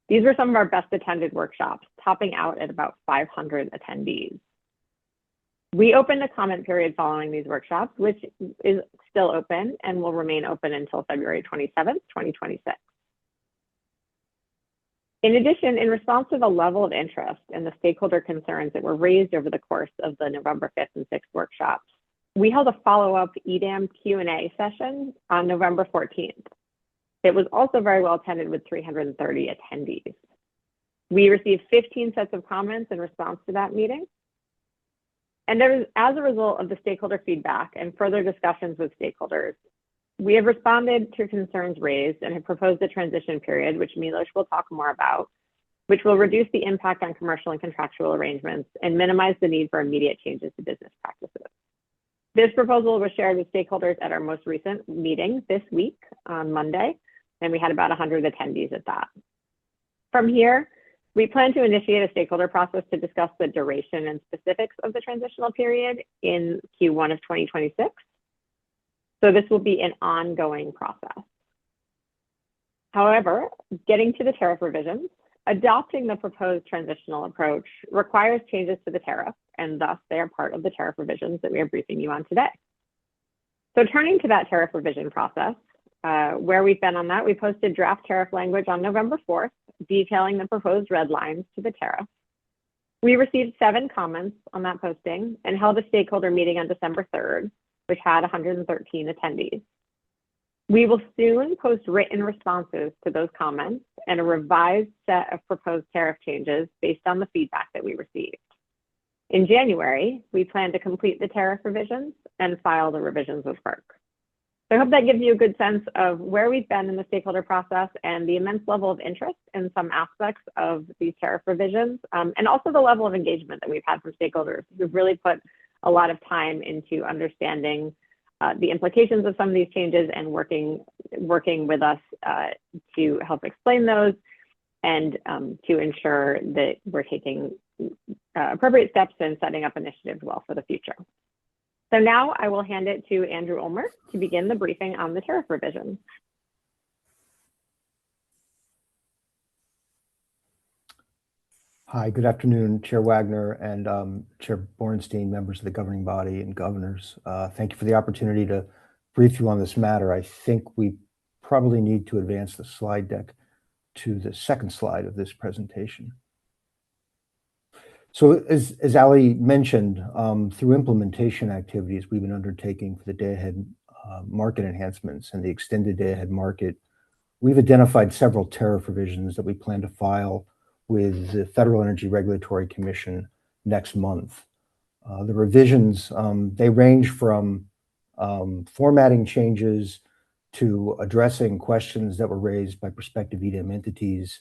These were some of our best attended workshops, topping out at about 500 attendees. We opened a comment period following these workshops, which is still open and will remain open until February 27th, 2026. In addition, in response to the level of interest and the stakeholder concerns that were raised over the course of the November 5th and 6th workshops, we held a follow-up EDAM Q&A session on November 14th. It was also very well attended with 330 attendees. We received 15 sets of comments in response to that meeting. And as a result of the stakeholder feedback and further discussions with stakeholders, we have responded to concerns raised and have proposed a transition period, which Milos will talk more about, which will reduce the impact on commercial and contractual arrangements and minimize the need for immediate changes to business practices. This proposal was shared with stakeholders at our most recent meeting this week on Monday, and we had about 100 attendees at that. From here, we plan to initiate a stakeholder process to discuss the duration and specifics of the transitional period in Q1 of 2026. So this will be an ongoing process. However, getting to the tariff revisions, adopting the proposed transitional approach requires changes to the tariff, and thus they are part of the tariff revisions that we are briefing you on today. So turning to that tariff revision process, where we've been on that, we posted draft tariff language on November 4th, detailing the proposed red lines to the tariff. We received 7 comments on that posting and held a stakeholder meeting on December 3rd, which had 113 attendees. We will soon post written responses to those comments and a revised set of proposed tariff changes based on the feedback that we received. In January, we plan to complete the tariff revisions and file the revisions with FERC. So I hope that gives you a good sense of where we've been in the stakeholder process and the immense level of interest in some aspects of these tariff revisions, and also the level of engagement that we've had from stakeholders who've really put a lot of time into understanding the implications of some of these changes and working with us to help explain those and to ensure that we're taking appropriate steps and setting up initiatives well for the future. So now I will hand it to Andrew Ulmer to begin the briefing on the tariff revisions.
Hi, good afternoon, Chair Wagner and Chair Borenstein, members of the governing body and governors. Thank you for the opportunity to brief you on this matter. I think we probably need to advance the slide deck to the second slide of this presentation. So as Ali mentioned, through implementation activities we've been undertaking for the day-ahead market enhancements and the extended day-ahead market, we've identified several tariff revisions that we plan to file with the Federal Energy Regulatory Commission next month. The revisions, they range from formatting changes to addressing questions that were raised by prospective EDM entities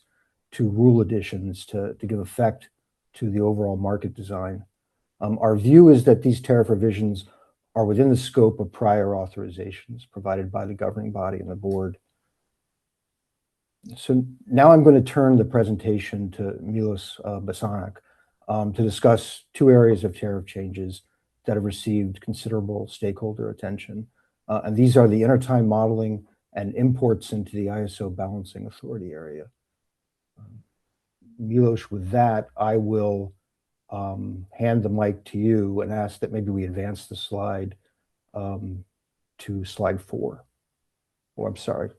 to rule additions to give effect to the overall market design. Our view is that these tariff revisions are within the scope of prior authorizations provided by the governing body and the board. So now I'm going to turn the presentation to Milos Basanek to discuss two areas of tariff changes that have received considerable stakeholder attention. And these are the intertime modeling and imports into the ISO balancing authority area. Milos, with that, I will hand the mic to you and ask that maybe we advance the slide to slide 4. Or I'm sorry,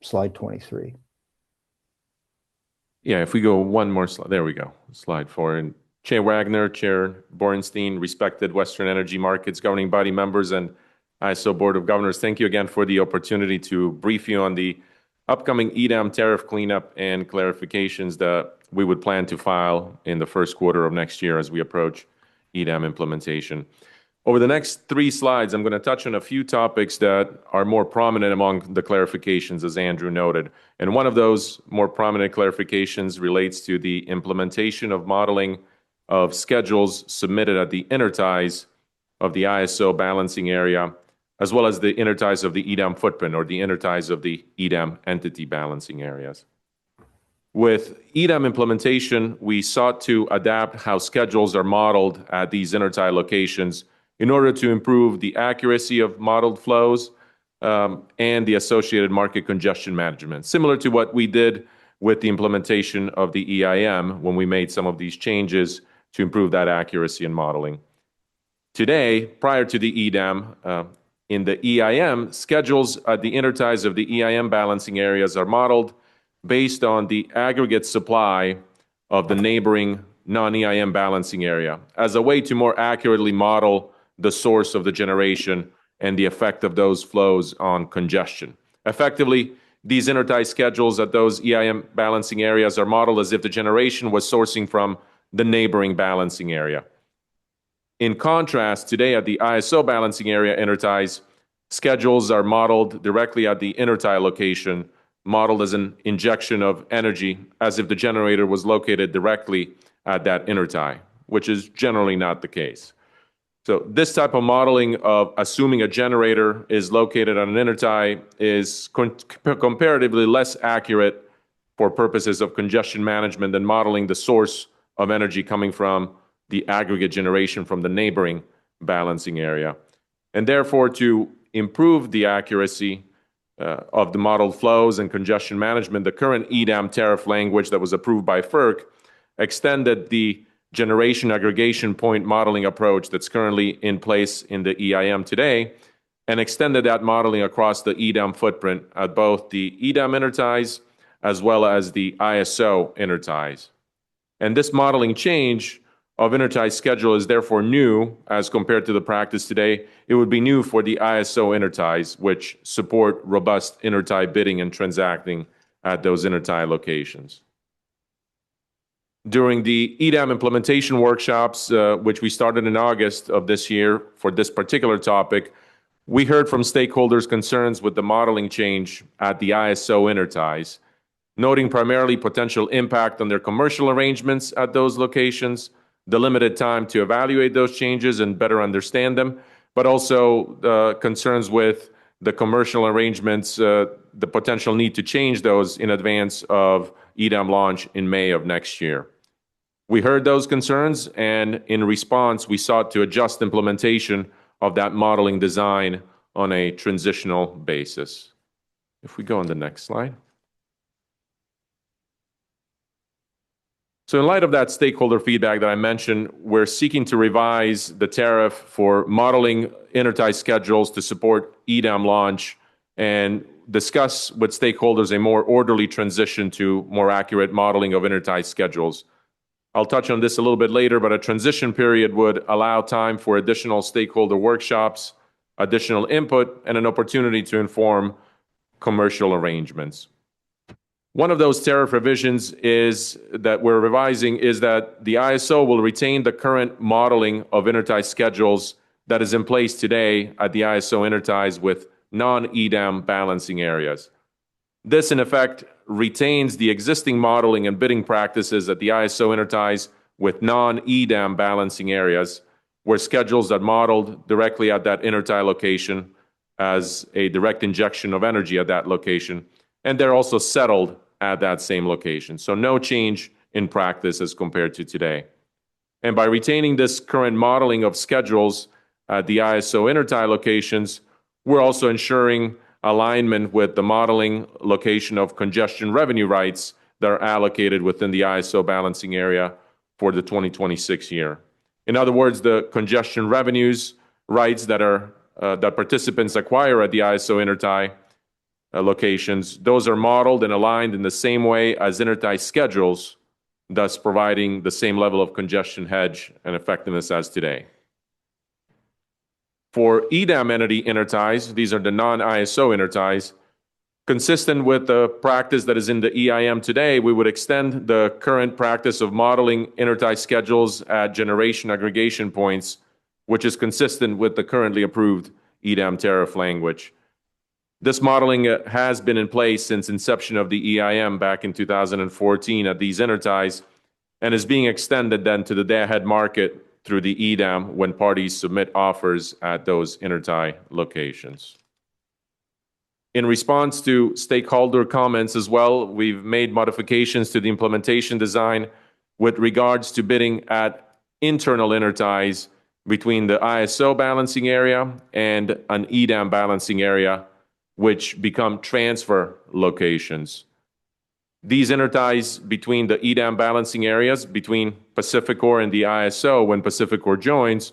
slide 23.
Yeah, if we go one more slide, there we go, slide 4. And Chair Wagner, Chair Borenstein, respected Western Energy Markets governing body members and ISO Board of Governors, thank you again for the opportunity to brief you on the upcoming EDAM tariff cleanup and clarifications that we would plan to file in the first quarter of next year as we approach EDAM implementation. Over the next 3 slides, I'm going to touch on a few topics that are more prominent among the clarifications, as Andrew noted. And one of those more prominent clarifications relates to the implementation of modeling of schedules submitted at the interties of the ISO balancing area, as well as the interties of the EDAM footprint or the interties of the EDAM entity balancing areas. With EDAM implementation, we sought to adapt how schedules are modeled at these intertie locations in order to improve the accuracy of modeled flows and the associated market congestion management, similar to what we did with the implementation of the EIM when we made some of these changes to improve that accuracy in modeling. Today, prior to the EDAM, in the EIM, schedules at the interties of the EIM balancing areas are modeled based on the aggregate supply of the neighboring non-EIM balancing area as a way to more accurately model the source of the generation and the effect of those flows on congestion. Effectively, these intertie schedules at those EIM balancing areas are modeled as if the generation was sourcing from the neighboring balancing area. In contrast, today at the ISO balancing area interties, schedules are modeled directly at the intertie location, modeled as an injection of energy as if the generator was located directly at that intertie, which is generally not the case. So this type of modeling of assuming a generator is located on an intertie is comparatively less accurate for purposes of congestion management than modeling the source of energy coming from the aggregate generation from the neighboring balancing area. And therefore, to improve the accuracy of the modeled flows and congestion management, the current EDAM tariff language that was approved by FERC extended the generation aggregation point modeling approach that's currently in place in the EIM today and extended that modeling across the EDAM footprint at both the EDAM interties as well as the ISO interties. And this modeling change of intertie schedule is therefore new as compared to the practice today. It would be new for the ISO interties, which support robust intertie bidding and transacting at those intertie locations. During the EDAM implementation workshops, which we started in August of this year for this particular topic, we heard from stakeholders concerns with the modeling change at the ISO interties, noting primarily potential impact on their commercial arrangements at those locations, the limited time to evaluate those changes and better understand them, but also concerns with the commercial arrangements, the potential need to change those in advance of EDAM launch in May of next year. We heard those concerns, and in response, we sought to adjust implementation of that modeling design on a transitional basis. If we go on the next slide. So in light of that stakeholder feedback that I mentioned, we're seeking to revise the tariff for modeling intertie schedules to support EDAM launch and discuss with stakeholders a more orderly transition to more accurate modeling of intertie schedules. I'll touch on this a little bit later, but a transition period would allow time for additional stakeholder workshops, additional input, and an opportunity to inform commercial arrangements. One of those tariff revisions is that we're revising is that the ISO will retain the current modeling of intertie schedules that is in place today at the ISO interties with non-EDAM balancing areas. This, in effect, retains the existing modeling and bidding practices at the ISO interties with non-EDAM balancing areas, where schedules are modeled directly at that intertie location as a direct injection of energy at that location, and they're also settled at that same location. So no change in practice as compared to today. And by retaining this current modeling of schedules at the ISO intertie locations, we're also ensuring alignment with the modeling location of congestion revenue rights that are allocated within the ISO balancing area for the 2026 year. In other words, the congestion revenues rights that participants acquire at the ISO intertie locations, those are modeled and aligned in the same way as intertie schedules, thus providing the same level of congestion hedge and effectiveness as today. For EDAM entity interties, these are the non-ISO interties, consistent with the practice that is in the EIM today, we would extend the current practice of modeling intertie schedules at generation aggregation points, which is consistent with the currently approved EDAM tariff language. This modeling has been in place since inception of the EIM back in 2014 at these interties and is being extended then to the day-ahead market through the EDAM when parties submit offers at those intertie locations. In response to stakeholder comments as well, we've made modifications to the implementation design with regards to bidding at internal interties between the ISO balancing area and an EDAM balancing area, which become transfer locations. These interties between the EDAM balancing areas, between Pacificor and the ISO, when Pacificor joins,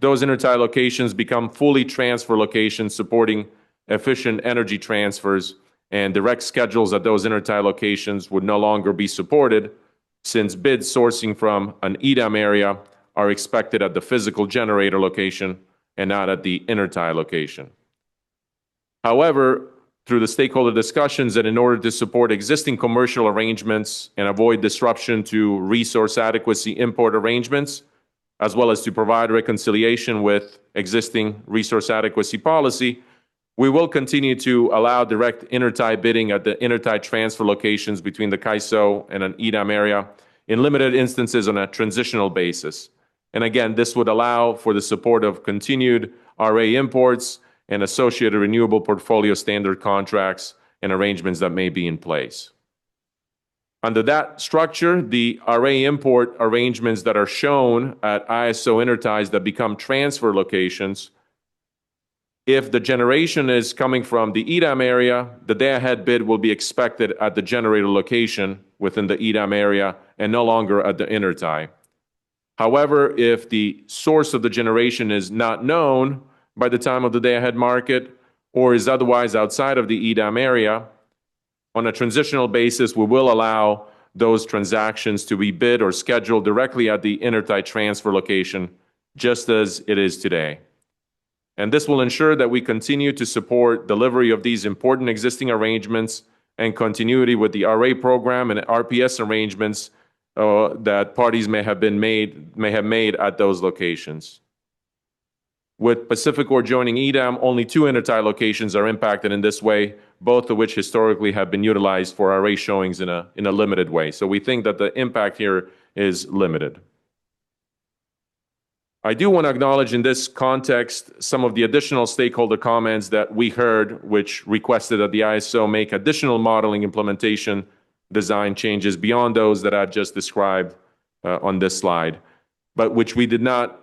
those intertie locations become fully transfer locations supporting efficient energy transfers, and direct schedules at those intertie locations would no longer be supported since bids sourcing from an EDAM area are expected at the physical generator location and not at the intertie location. However, through the stakeholder discussions and in order to support existing commercial arrangements and avoid disruption to resource adequacy import arrangements, as well as to provide reconciliation with existing resource adequacy policy, we will continue to allow direct intertie bidding at the intertie transfer locations between the CAISO and an EDAM area in limited instances on a transitional basis. And again, this would allow for the support of continued RA imports and associated renewable portfolio standard contracts and arrangements that may be in place. Under that structure, the RA import arrangements that are shown at ISO interties that become transfer locations, if the generation is coming from the EDAM area, the day-ahead bid will be expected at the generator location within the EDAM area and no longer at the intertie. However, if the source of the generation is not known by the time of the day-ahead market or is otherwise outside of the EDAM area, on a transitional basis, we will allow those transactions to be bid or scheduled directly at the intertie transfer location, just as it is today. And this will ensure that we continue to support delivery of these important existing arrangements and continuity with the RA program and RPS arrangements that parties may have made at those locations. With Pacificor joining EDAM, only 2 intertie locations are impacted in this way, both of which historically have been utilized for RA showings in a limited way. So we think that the impact here is limited. I do want to acknowledge in this context some of the additional stakeholder comments that we heard, which requested that the ISO make additional modeling implementation design changes beyond those that I've just described on this slide, but which we did not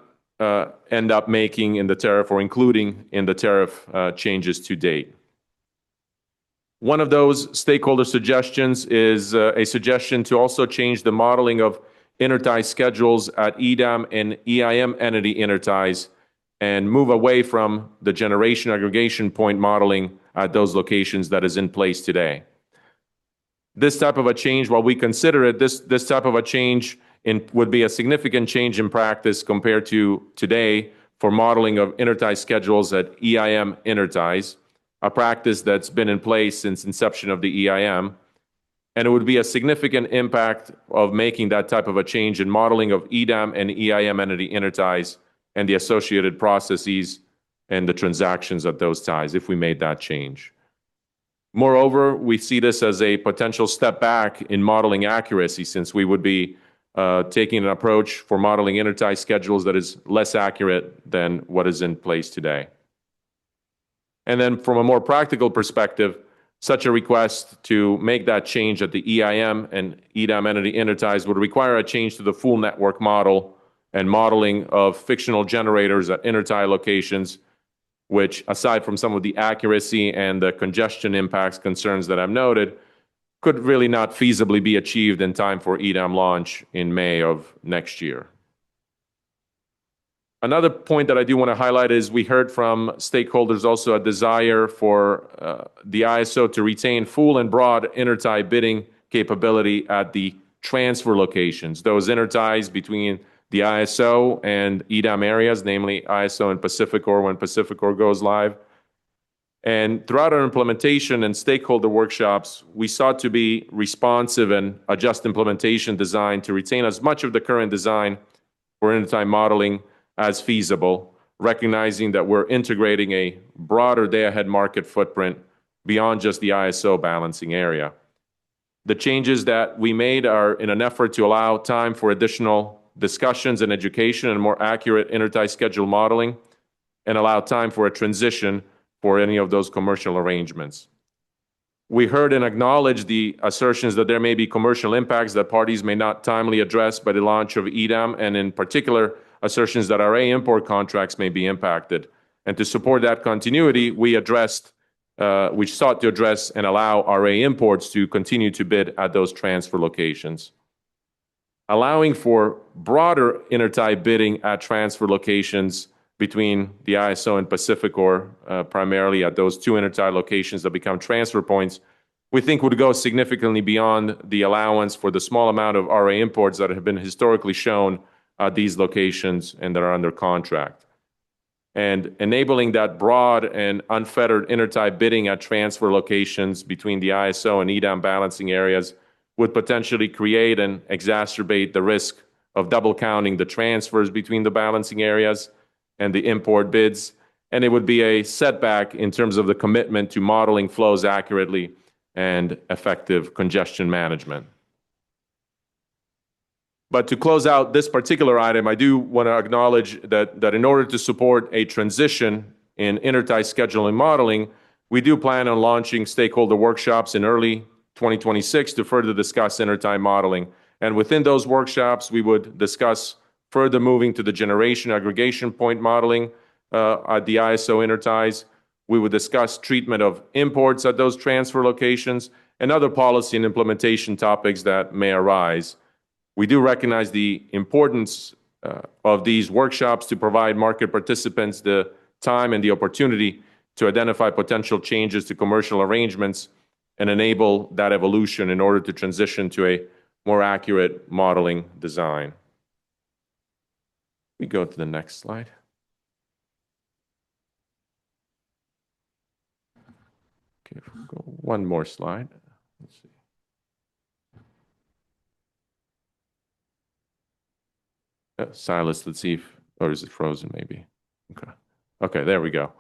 end up making in the tariff or including in the tariff changes to date. One of those stakeholder suggestions is a suggestion to also change the modeling of intertie schedules at EDAM and EIM entity interties and move away from the generation aggregation point modeling at those locations that is in place today. This type of a change, while we consider it, this type of a change would be a significant change in practice compared to today for modeling of intertie schedules at EIM interties, a practice that's been in place since inception of the EIM. And it would be a significant impact of making that type of a change in modeling of EDAM and EIM entity interties and the associated processes and the transactions at those ties if we made that change. Moreover, we see this as a potential step back in modeling accuracy, since we would be taking an approach for modeling intertie schedules that is less accurate than what is in place today. And then from a more practical perspective, such a request to make that change at the EIM and EDAM entity interties would require a change to the full network model and modeling of fictional generators at intertie locations, which, aside from some of the accuracy and the congestion impacts concerns that I've noted, could really not feasibly be achieved in time for EDAM launch in May of next year. Another point that I do want to highlight is we heard from stakeholders also a desire for the ISO to retain full and broad intertie bidding capability at the transfer locations, those interties between the ISO and EDAM areas, namely ISO and Pacificor when Pacificor goes live. And throughout our implementation and stakeholder workshops, we sought to be responsive and adjust implementation design to retain as much of the current design for intertie modeling as feasible, recognizing that we're integrating a broader day-ahead market footprint beyond just the ISO balancing area. The changes that we made are in an effort to allow time for additional discussions and education and more accurate intertie schedule modeling, and allow time for a transition for any of those commercial arrangements. We heard and acknowledged the assertions that there may be commercial impacts that parties may not timely address by the launch of EDAM, and in particular, assertions that RA import contracts may be impacted. And to support that continuity, we sought to address and allow RA imports to continue to bid at those transfer locations. Allowing for broader intertie bidding at transfer locations between the ISO and Pacificor, primarily at those two intertie locations that become transfer points, we think would go significantly beyond the allowance for the small amount of RA imports that have been historically shown at these locations and that are under contract. And enabling that broad and unfettered intertie bidding at transfer locations between the ISO and EDAM balancing areas would potentially create and exacerbate the risk of double counting the transfers between the balancing areas and the import bids, and it would be a setback in terms of the commitment to modeling flows accurately and effective congestion management. But to close out this particular item, I do want to acknowledge that in order to support a transition in intertie scheduling modeling, we do plan on launching stakeholder workshops in early 2026 to further discuss intertie modeling. And within those workshops, we would discuss further moving to the generation aggregation point modeling at the ISO interties. We would discuss treatment of imports at those transfer locations and other policy and implementation topics that may arise. We do recognize the importance of these workshops to provide market participants the time and the opportunity to identify potential changes to commercial arrangements and enable that evolution in order to transition to a more accurate modeling design. We go to the next slide. Okay, if we go one more slide. Let's see. Silas, let's see if, or is it frozen maybe? Okay, there we go.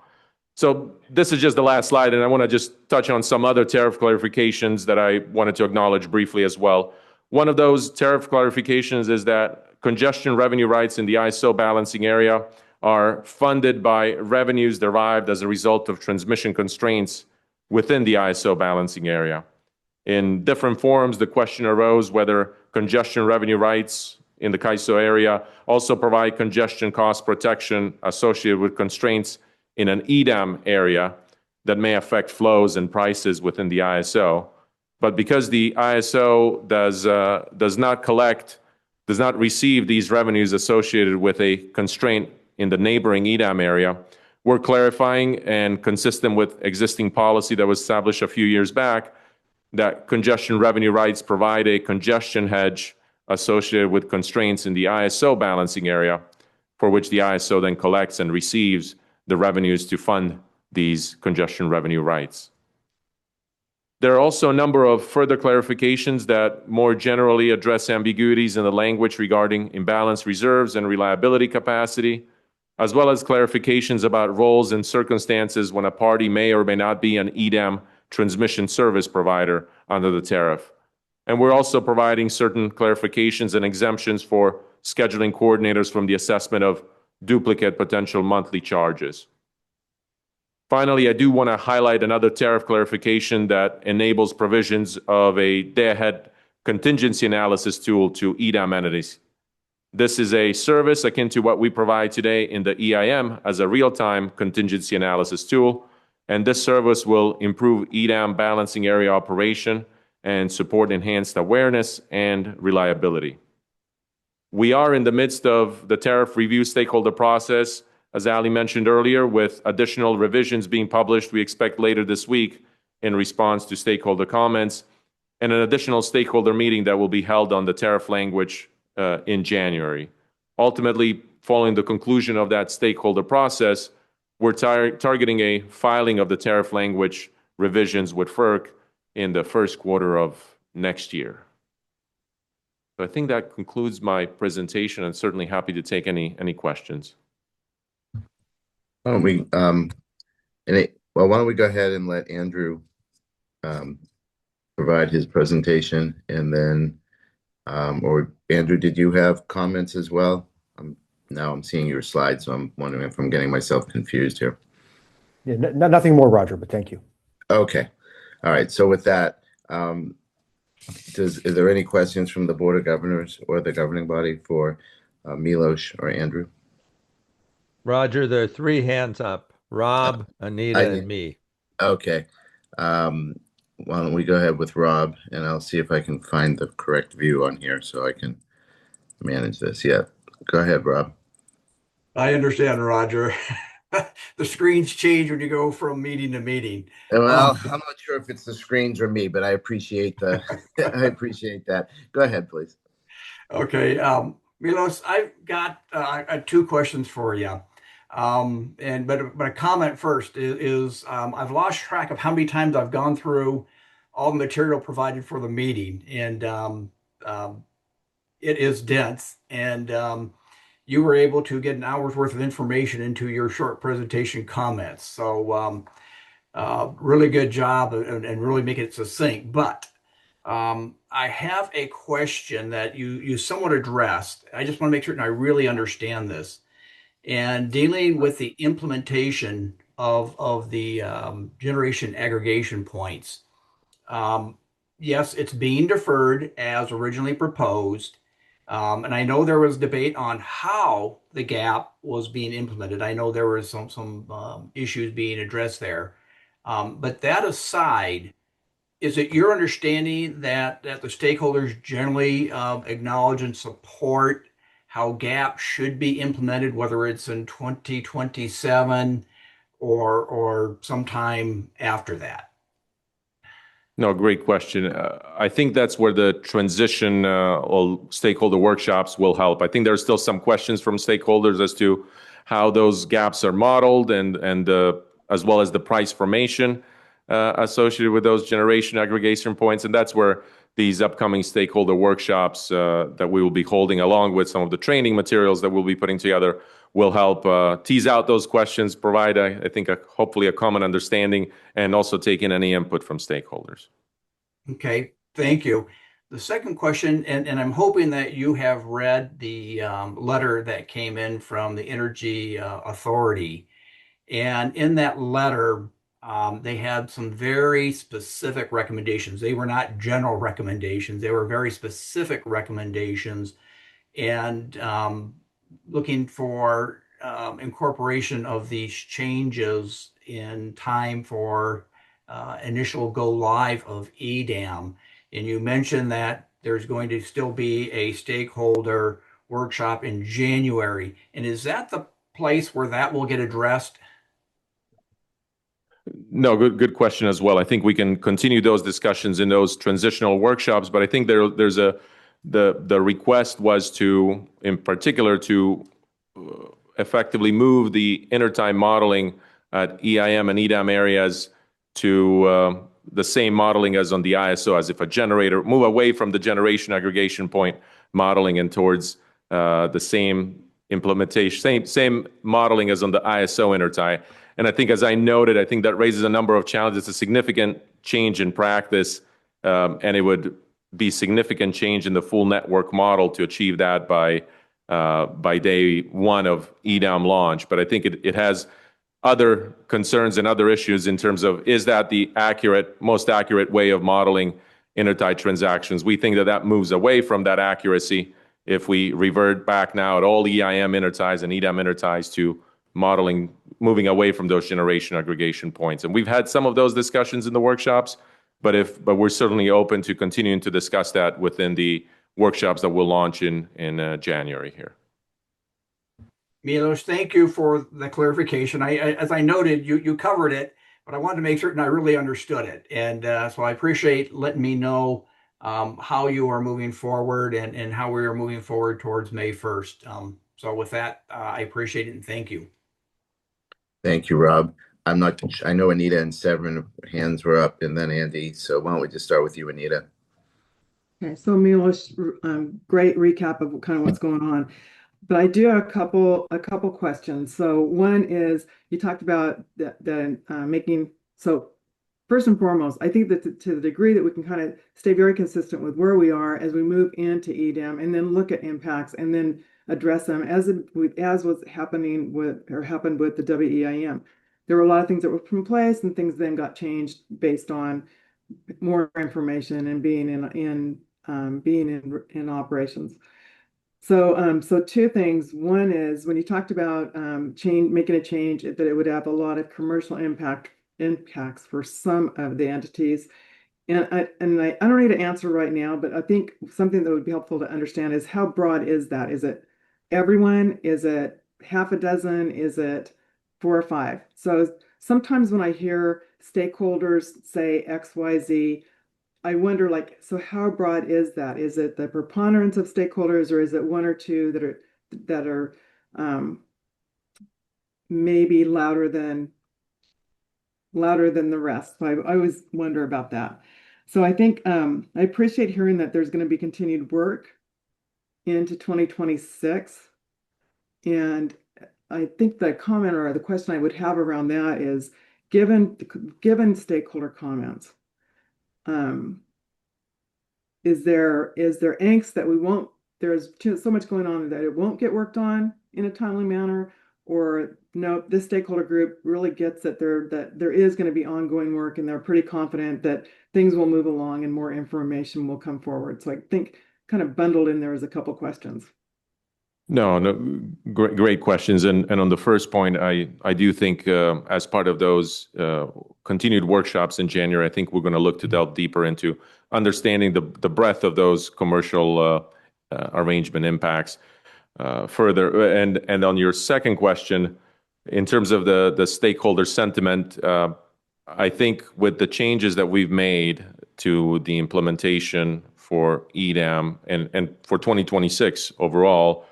So this is just the last slide, and I want to just touch on some other tariff clarifications that I wanted to acknowledge briefly as well. One of those tariff clarifications is that congestion revenue rights in the ISO balancing area are funded by revenues derived as a result of transmission constraints within the ISO balancing area. In different forms, the question arose whether congestion revenue rights in the CAISO area also provide congestion cost protection associated with constraints in an EDAM area that may affect flows and prices within the ISO. But because the ISO does not receive these revenues associated with a constraint in the neighboring EDAM area, we're clarifying, and consistent with existing policy that was established a few years back, that congestion revenue rights provide a congestion hedge associated with constraints in the ISO balancing area, for which the ISO then collects and receives the revenues to fund these congestion revenue rights. There are also a number of further clarifications that more generally address ambiguities in the language regarding imbalance reserves and reliability capacity, as well as clarifications about roles and circumstances when a party may or may not be an EDAM transmission service provider under the tariff. And we're also providing certain clarifications and exemptions for scheduling coordinators from the assessment of duplicate potential monthly charges. Finally, I do want to highlight another tariff clarification that enables provisions of a day-ahead contingency analysis tool to EDAM entities. This is a service akin to what we provide today in the EIM as a real-time contingency analysis tool, and this service will improve EDAM balancing area operation and support enhanced awareness and reliability. We are in the midst of the tariff review stakeholder process, as Ali mentioned earlier, with additional revisions being published we expect later this week in response to stakeholder comments, and an additional stakeholder meeting that will be held on the tariff language in January. Ultimately, following the conclusion of that stakeholder process, we're targeting a filing of the tariff language revisions with FERC in the first quarter of next year. So I think that concludes my presentation, and certainly happy to take any questions.
Why don't we why don't we go ahead and let Andrew provide his presentation, and then or Andrew, did you have comments as well? Now I'm seeing your slide, so I'm wondering if I'm getting myself confused here.
Yeah, nothing more, Roger, but thank you.
Okay. All right. So with that, is there any questions from the Board of Governors or the governing body for Milos or Andrew?
Roger, there are 3 hands up. Rob, Anita, and me.
Okay. Why don't we go ahead with Rob, and I'll see if I can find the correct view on here so I can manage this. Yeah. Go ahead, Rob.
I understand, Roger. The screens change when you go from meeting to meeting.
Well, I'm not sure if it's the screens or me, but I appreciate I appreciate that. Go ahead, please.
Okay, Milos, I've got 2 questions for you. But a comment first is I've lost track of how many times I've gone through all the material provided for the meeting, and it is dense, and you were able to get an hour's worth of information into your short presentation comments. So really good job, and really make it succinct. But I have a question that you somewhat addressed. I just want to make certain I really understand this. And dealing with the implementation of the generation aggregation points. Yes, it's being deferred as originally proposed. And I know there was debate on how the gap was being implemented. I know there was some issues being addressed there. But that aside, is it your understanding that the stakeholders generally acknowledge and support how GAP should be implemented, whether it's in 2027 or sometime after that?
No, great question. I think that's where the transition or stakeholder workshops will help. I think there are still some questions from stakeholders as to how those gaps are modeled, and as well as the price formation associated with those generation aggregation points. And that's where these upcoming stakeholder workshops that we will be holding, along with some of the training materials that we'll be putting together, will help tease out those questions, provide, I think, hopefully a common understanding, and also take in any input from stakeholders.
Okay, thank you. The second question, and I'm hoping that you have read the letter that came in from the Energy Authority. And in that letter, they had some very specific recommendations. They were not general recommendations. They were very specific recommendations, and looking for incorporation of these changes in time for initial go live of EDAM. And you mentioned that there's going to still be a stakeholder workshop in January. And is that the place where that will get addressed?
No, good question as well. I think we can continue those discussions in those transitional workshops, but I think there's a the request was to, in particular, to effectively move the intertime modeling at EIM and EDAM areas to the same modeling as on the ISO, as if a generator, move away from the generation aggregation point modeling and towards the same implementation, same modeling as on the ISO intertie. And I think, as I noted, I think that raises a number of challenges. It's a significant change in practice, and it would be significant change in the full network model to achieve that by day one of EDAM launch. But I think it has other concerns and other issues in terms of, is that the most accurate way of modeling intertie transactions? We think that moves away from that accuracy if we revert back now at all EIM interties and EDAM interties to modeling, moving away from those generation aggregation points. And we've had some of those discussions in the workshops, but we're certainly open to continuing to discuss that within the workshops that we'll launch in January here.
Milos, thank you for the clarification. As I noted, you covered it, but I wanted to make certain I really understood it. And so I appreciate letting me know how you are moving forward and how we are moving forward towards May 1st. So with that, I appreciate it and thank you.
Thank you, Rob. I know Anita and Severin hands were up, and then Andy. So why don't we just start with you, Anita?
Okay, so Milos, great recap of kind of what's going on. But I do have a couple questions. So one is, you talked about so first and foremost, I think that to the degree that we can kind of stay very consistent with where we are as we move into EDAM, and then look at impacts and then address them as was happened with the WEIM. There were a lot of things that were put in place, and things then got changed based on more information and being in operations. So two things. One is, when you talked about making a change, that it would have a lot of commercial impacts for some of the entities. And I don't need to answer right now, but I think something that would be helpful to understand is, how broad is that? Is it everyone? Is it half a dozen? Is it 4 or 5? So sometimes when I hear stakeholders say XYZ, I wonder, so how broad is that? Is it the preponderance of stakeholders, or is it 1 or 2 that are maybe louder than the rest? So I always wonder about that. So I think I appreciate hearing that there's going to be continued work into 2026. And I think the comment or the question I would have around that is, given stakeholder comments, is there angst that there's so much going on that it won't get worked on in a timely manner? Or no, this stakeholder group really gets that there is going to be ongoing work, and they're pretty confident that things will move along and more information will come forward? So I think kind of bundled in there is a couple questions.
No, great questions. And on the first point, I do think as part of those continued workshops in January, I think we're going to look to delve deeper into understanding the breadth of those commercial arrangement impacts further. And on your second question, in terms of the stakeholder sentiment, I think with the changes that we've made to the implementation for EDAM and for 2026 overall,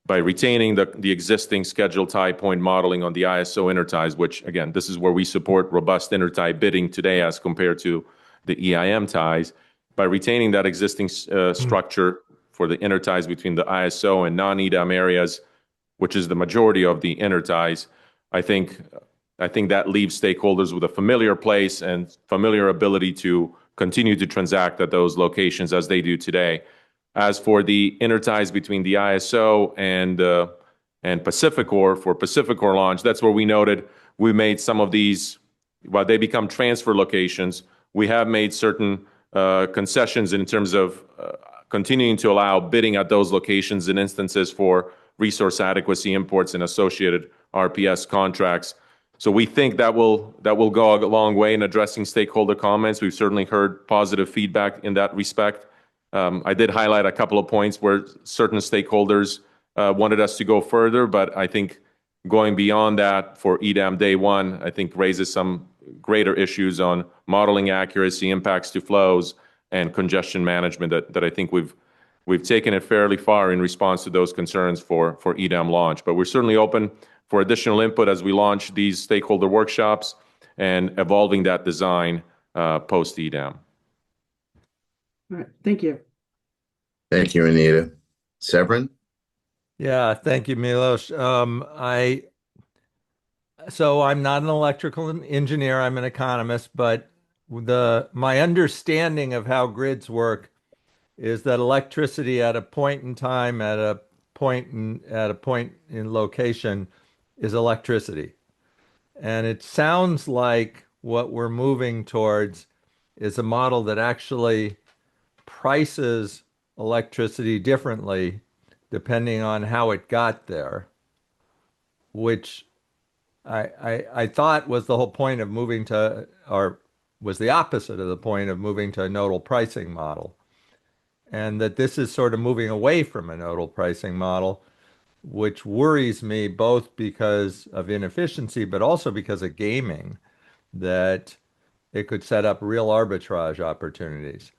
by retaining the existing schedule tie point modeling on the ISO interties, which, again, this is where we support robust intertie bidding today as compared to the EIM ties. By retaining that existing structure for the interties between the ISO and non-EDAM areas, which is the majority of the interties, I think that leaves stakeholders with a familiar place and familiar ability to continue to transact at those locations as they do today. As for the interties between the ISO and Pacificor, for Pacificor launch, that's where we noted we made some of these, while they become transfer locations, we have made certain concessions in terms of continuing to allow bidding at those locations in instances for resource adequacy imports and associated RPS contracts. So we think that will go a long way in addressing stakeholder comments. We've certainly heard positive feedback in that respect. I did highlight a couple of points where certain stakeholders wanted us to go further, but I think going beyond that for EDAM day one, I think raises some greater issues on modeling accuracy, impacts to flows, and congestion management that I think we've we've taken it fairly far in response to those concerns for EDAM launch. But we're certainly open for additional input as we launch these stakeholder workshops and evolving that design post EDAM.
All right, thank you.
Thank you, Anita. Severin?
Yeah, thank you, Milos. So I'm not an electrical engineer, I'm an economist, but my understanding of how grids work is that electricity at a point in time, at a point in location is electricity. And it sounds like what we're moving towards is a model that actually prices electricity differently depending on how it got there, which I thought was the whole point of moving to, or was the opposite of the point of moving to a nodal pricing model. And that this is sort of moving away from a nodal pricing model, which worries me both because of inefficiency, but also because of gaming, that it could set up real arbitrage opportunities.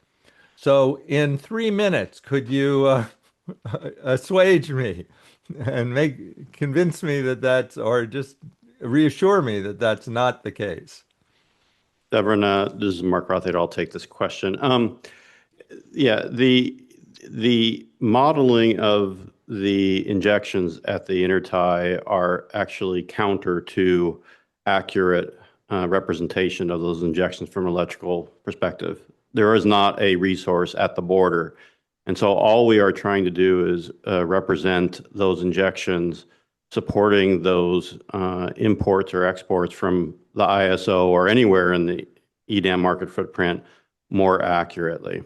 So in 3 minutes, could you assuage me and convince me that that's, or just reassure me that that's not the case?
Severin, this is Mark Rothade. I'll take this question. Yeah, the modeling of the injections at the intertie are actually counter to accurate representation of those injections from an electrical perspective. There is not a resource at the border. And so all we are trying to do is represent those injections supporting those imports or exports from the ISO or anywhere in the EDAM market footprint more accurately.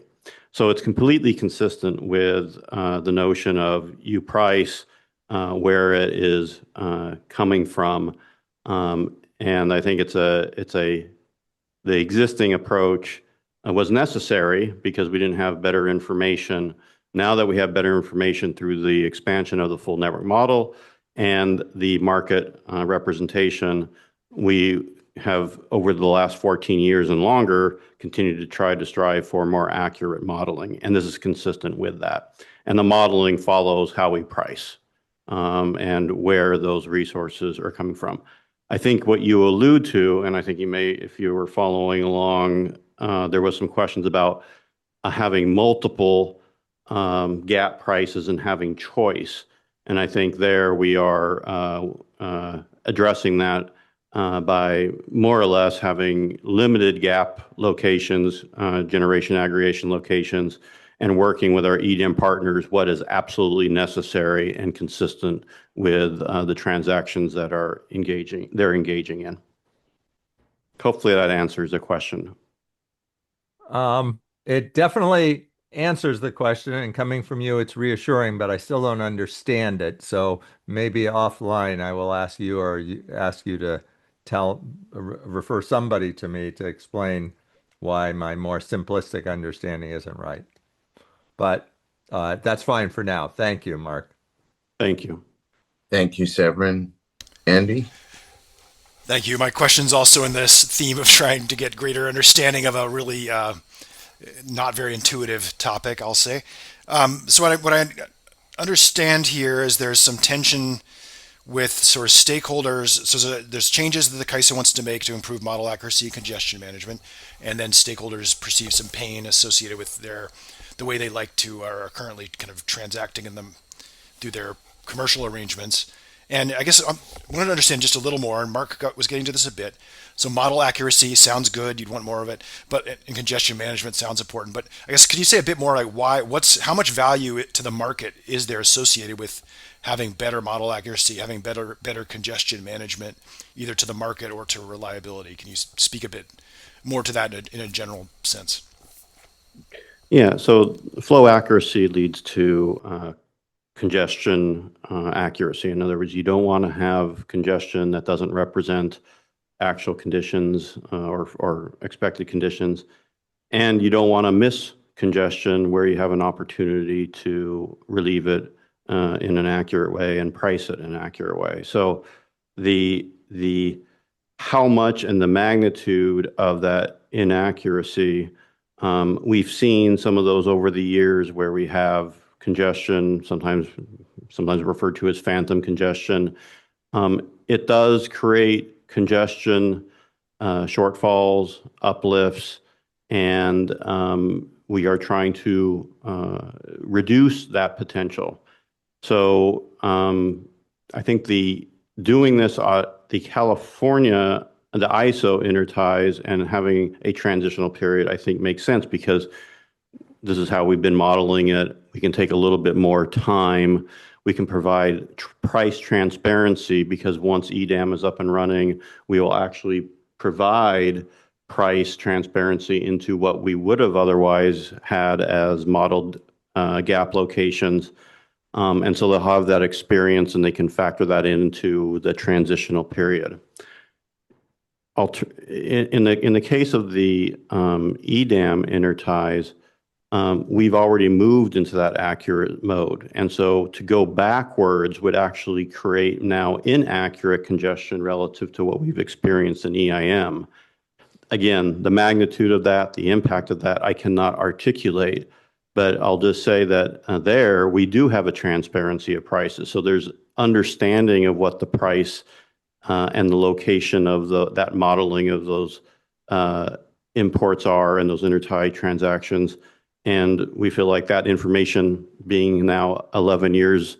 So it's completely consistent with the notion of you price where it is coming from. And I think the existing approach was necessary because we didn't have better information. Now that we have better information through the expansion of the full network model and the market representation, we have, over the last 14 years and longer, continued to try to strive for more accurate modeling. And this is consistent with that. And the modeling follows how we price and where those resources are coming from. I think what you allude to, and I think you may, if you were following along, there was some questions about having multiple gap prices and having choice. And I think there we are addressing that by more or less having limited gap locations, generation aggregation locations, and working with our EDM partners what is absolutely necessary and consistent with the transactions that they're engaging in. Hopefully that answers the question.
It definitely answers the question, and coming from you, it's reassuring, but I still don't understand it. So maybe offline, I will ask you to refer somebody to me to explain why my more simplistic understanding isn't right. But that's fine for now. Thank you, Mark.
Thank you.
Thank you, Severin. Andy?
Thank you. My question's also in this theme of trying to get greater understanding of a really not very intuitive topic, I'll say. So what I understand here is there's some tension with sort of stakeholders. So there's changes that the CAISO wants to make to improve model accuracy and congestion management, and then stakeholders perceive some pain associated with the way they like to or are currently kind of transacting in them through their commercial arrangements. And I guess I wanted to understand just a little more, and Mark was getting to this a bit. So model accuracy sounds good, you'd want more of it, but and congestion management sounds important. But I guess could you say a bit more like how much value to the market is there associated with having better model accuracy, having better congestion management, either to the market or to reliability? Can you speak a bit more to that in a general sense?
Yeah, so flow accuracy leads to congestion accuracy. In other words, you don't want to have congestion that doesn't represent actual conditions or expected conditions. And you don't want to miss congestion where you have an opportunity to relieve it in an accurate way and price it in an accurate way. So the how much and the magnitude of that inaccuracy, we've seen some of those over the years where we have congestion, sometimes referred to as phantom congestion. It does create congestion, shortfalls, uplifts, and we are trying to reduce that potential. So I think doing this, the California, the ISO interties and having a transitional period, I think makes sense because this is how we've been modeling it. We can take a little bit more time. We can provide price transparency because once EDAM is up and running, we will actually provide price transparency into what we would have otherwise had as modeled gap locations. And so they'll have that experience and they can factor that into the transitional period. In the case of the EDAM interties, we've already moved into that accurate mode. And so to go backwards would actually create now inaccurate congestion relative to what we've experienced in EIM. Again, the magnitude of that, the impact of that, I cannot articulate, but I'll just say that there we do have a transparency of prices. So there's understanding of what the price and the location of that modeling of those imports are and those intertie transactions. And we feel like that information being now 11 years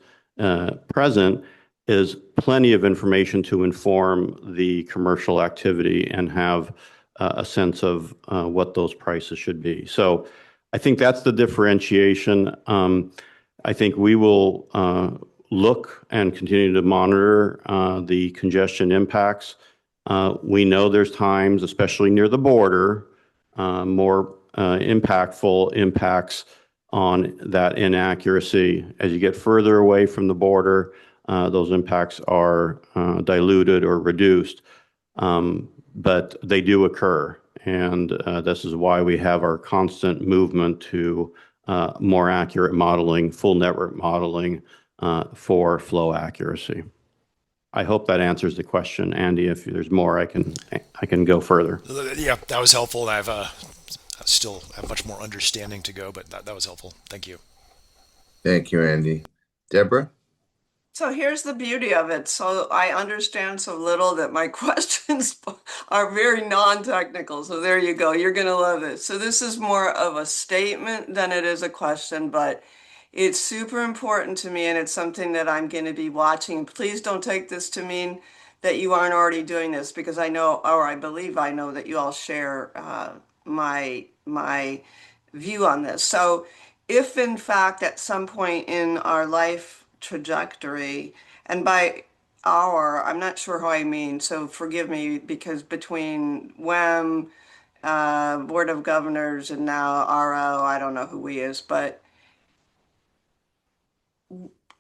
present is plenty of information to inform the commercial activity and have a sense of what those prices should be. So I think that's the differentiation. I think we will look and continue to monitor the congestion impacts. We know there's times, especially near the border, more impactful impacts on that inaccuracy. As you get further away from the border, those impacts are diluted or reduced, but they do occur. And this is why we have our constant movement to more accurate modeling, full network modeling for flow accuracy. I hope that answers the question. Andy, if there's more, I can go further.
Yeah, that was helpful. I still have much more understanding to go, but that was helpful. Thank you.
Thank you, Andy. Deborah?
So here's the beauty of it. So I understand so little that my questions are very non-technical. So there you go. You're going to love it. So this is more of a statement than it is a question, but it's super important to me and it's something that I'm going to be watching. Please don't take this to mean that you aren't already doing this because I know, or I believe I know that you all share my view on this. So if in fact at some point in our life trajectory, and by our, I'm not sure how I mean, so forgive me, because between WEM, Board of Governors, and now RO, I don't know who we is, but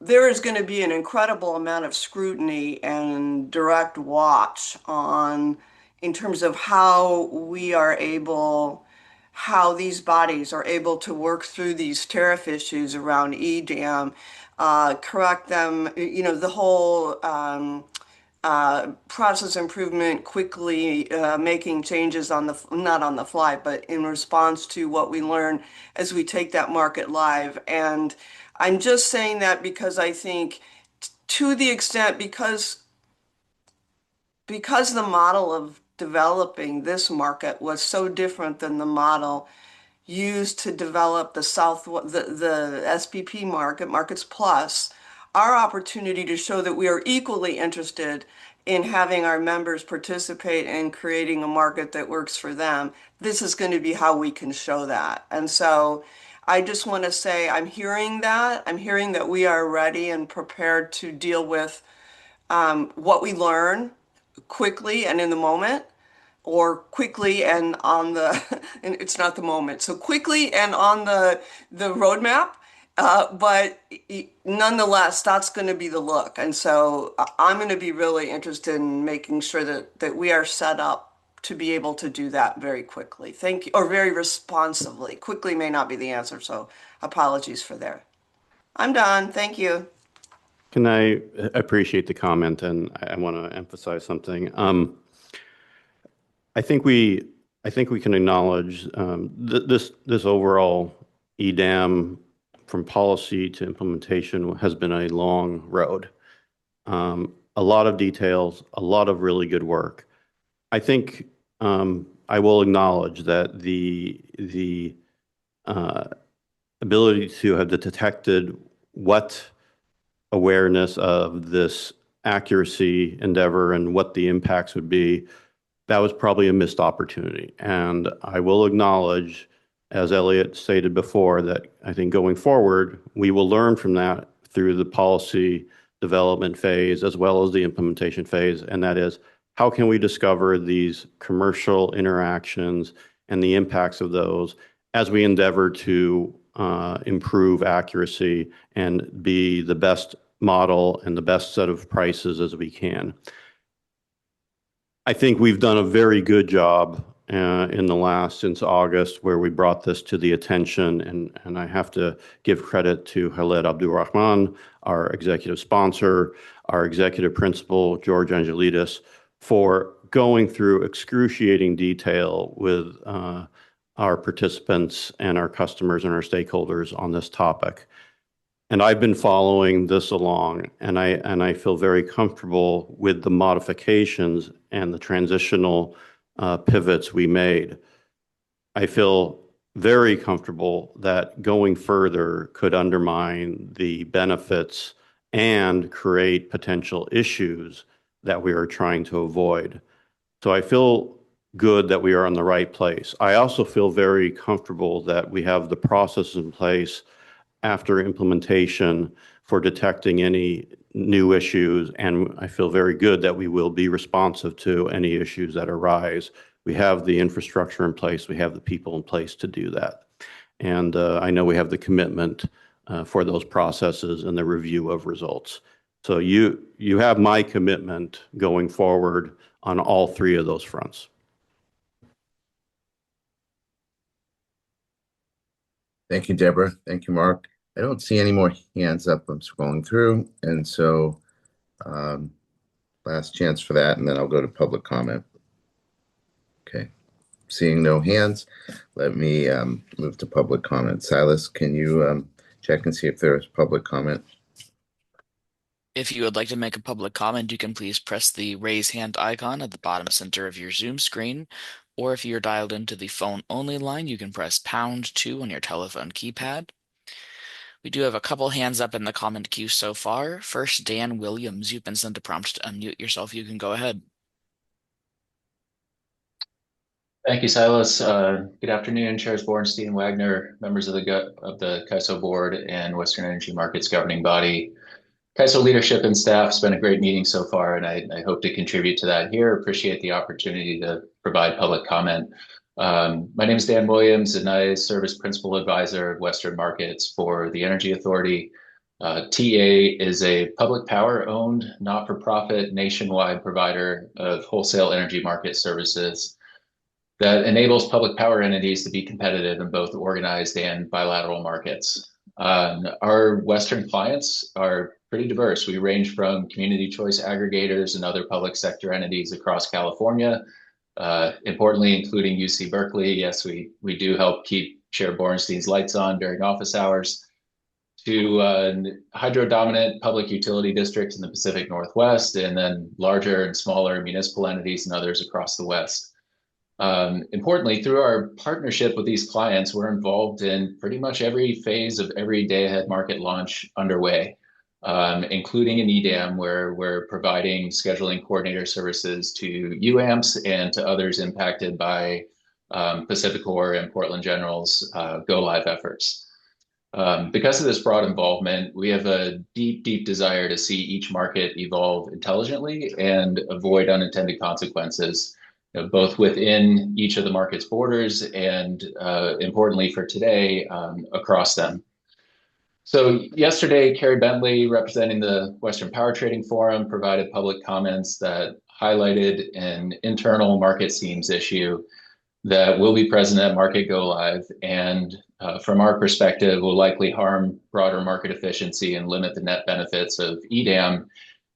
there is going to be an incredible amount of scrutiny and direct watch on, in terms of how we are able, how these bodies are able to work through these tariff issues around EDAM, correct them, the whole process improvement, quickly making changes on not on the fly, but in response to what we learn as we take that market live. And I'm just saying that because I think to the extent, because the model of developing this market was so different than the model used to develop the SPP market, Markets Plus, our opportunity to show that we are equally interested in having our members participate in creating a market that works for them. This is going to be how we can show that. And so I just want to say I'm hearing that. I'm hearing that we are ready and prepared to deal with what we learn quickly and in the moment, or quickly and on the, and it's not the moment, so quickly and on the roadmap. But nonetheless, that's going to be the look. And so I'm going to be really interested in making sure that we are set up to be able to do that very quickly. Thank you, or very responsively. Quickly may not be the answer, so apologies for there. I'm done. Thank you.
Can I appreciate the comment, and I want to emphasize something. I think we can acknowledge this overall EDAM from policy to implementation has been a long road. A lot of details, a lot of really good work. I think I will acknowledge that the ability to have detected what awareness of this accuracy endeavor and what the impacts would be, that was probably a missed opportunity. And I will acknowledge, as Elliot stated before, that I think going forward, we will learn from that through the policy development phase as well as the implementation phase. And that is, how can we discover these commercial interactions and the impacts of those as we endeavor to improve accuracy and be the best model and the best set of prices as we can. I think we've done a very good job since August, where we brought this to the attention, and I have to give credit to Khaled Abdulrahman, our executive sponsor, our executive principal, George Angelidis, for going through excruciating detail with our participants and our customers and our stakeholders on this topic. And I've been following this along, and I feel very comfortable with the modifications and the transitional pivots we made. I feel very comfortable that going further could undermine the benefits and create potential issues that we are trying to avoid. So I feel good that we are in the right place. I also feel very comfortable that we have the process in place after implementation for detecting any new issues, and I feel very good that we will be responsive to any issues that arise. We have the infrastructure in place, we have the people in place to do that. And I know we have the commitment for those processes and the review of results. So you have my commitment going forward on all three of those fronts.
Thank you, Deborah. Thank you, Mark. I don't see any more hands up. I'm scrolling through. And so last chance for that, and then I'll go to public comment. Okay. Seeing no hands, let me move to public comment. Silas, can you check and see if there is public comment?
If you would like to make a public comment, you can please press the raise hand icon at the bottom center of your Zoom screen, or if you're dialed into the phone only line, you can press #2 on your telephone keypad. We do have a couple hands up in the comment queue so far. First, Dan Williams, you've been sent a prompt to unmute yourself. You can go ahead.
Thank you, Silas. Good afternoon, Chairs Bornstein, Wagner, members of the CAISO board and Western Energy Markets governing body. CAISO leadership and staff, it's been a great meeting so far, and I hope to contribute to that here. Appreciate the opportunity to provide public comment. My name is Dan Williams, and I serve as Principal Advisor of Western Markets for the Energy Authority. TA is a public power-owned, not-for-profit, nationwide provider of wholesale energy market services that enables public power entities to be competitive in both organized and bilateral markets. Our Western clients are pretty diverse. We range from community choice aggregators and other public sector entities across California, importantly, including UC Berkeley. Yes, we do help keep Chair Bornstein's lights on during office hours, to hydro-dominant public utility districts in the Pacific Northwest, and then larger and smaller municipal entities and others across the West. Importantly, through our partnership with these clients, we're involved in pretty much every phase of every day-ahead market launch underway, including an EDAM, where we're providing scheduling coordinator services to UAMPS and to others impacted by PacifiCorp and Portland General's go-live efforts. Because of this broad involvement, we have a deep, deep desire to see each market evolve intelligently and avoid unintended consequences, both within each of the market's borders and, importantly for today, across them. So yesterday, Carrie Bentley, representing the Western Power Trading Forum, provided public comments that highlighted an internal market seams issue that will be present at Market Go Live, and from our perspective, will likely harm broader market efficiency and limit the net benefits of EDAM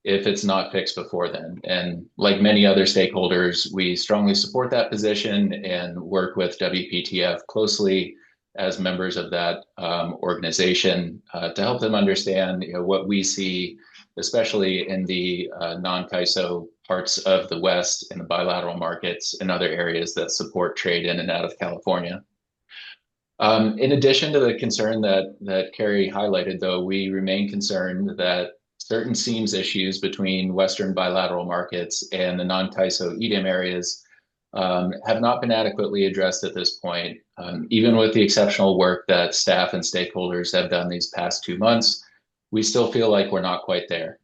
if it's not fixed before then. And like many other stakeholders, we strongly support that position and work with WPTF closely as members of that organization to help them understand what we see, especially in the non-CAISO parts of the West and the bilateral markets and other areas that support trade in and out of California. In addition to the concern that Carrie highlighted, though, we remain concerned that certain seams issues between Western bilateral markets and the non-CAISO EDM areas have not been adequately addressed at this point. Even with the exceptional work that staff and stakeholders have done these past 2 months, we still feel like we're not quite there.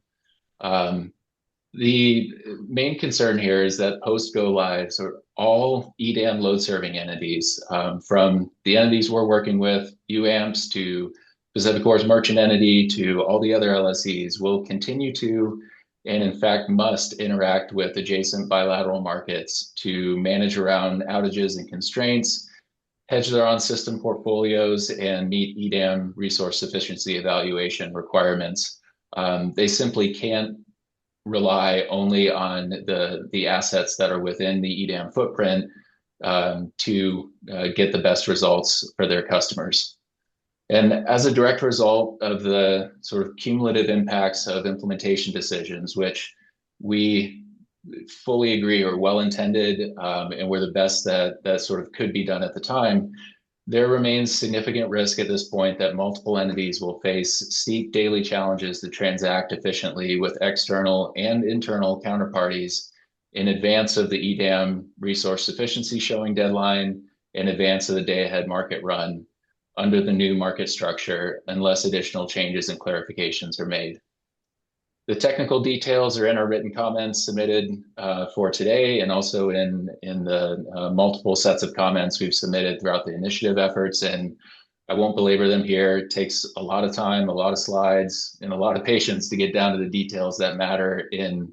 The main concern here is that post-go lives are all EDAM load serving entities, from the entities we're working with, UAMPS to Pacific Core's merchant entity to all the other LSEs will continue to, and in fact must, interact with adjacent bilateral markets to manage around outages and constraints, hedge their on-system portfolios, and meet EDAM resource sufficiency evaluation requirements. They simply can't rely only on the assets that are within the EDAM footprint to get the best results for their customers. And as a direct result of the sort of cumulative impacts of implementation decisions, which we fully agree are well-intended and were the best that sort of could be done at the time, there remains significant risk at this point that multiple entities will face steep daily challenges to transact efficiently with external and internal counterparties in advance of the EDAM resource sufficiency showing deadline, in advance of the day-ahead market run under the new market structure, unless additional changes and clarifications are made. The technical details are in our written comments submitted for today, and also in the multiple sets of comments we've submitted throughout the initiative efforts. And I won't belabor them here. It takes a lot of time, a lot of slides, and a lot of patience to get down to the details that matter in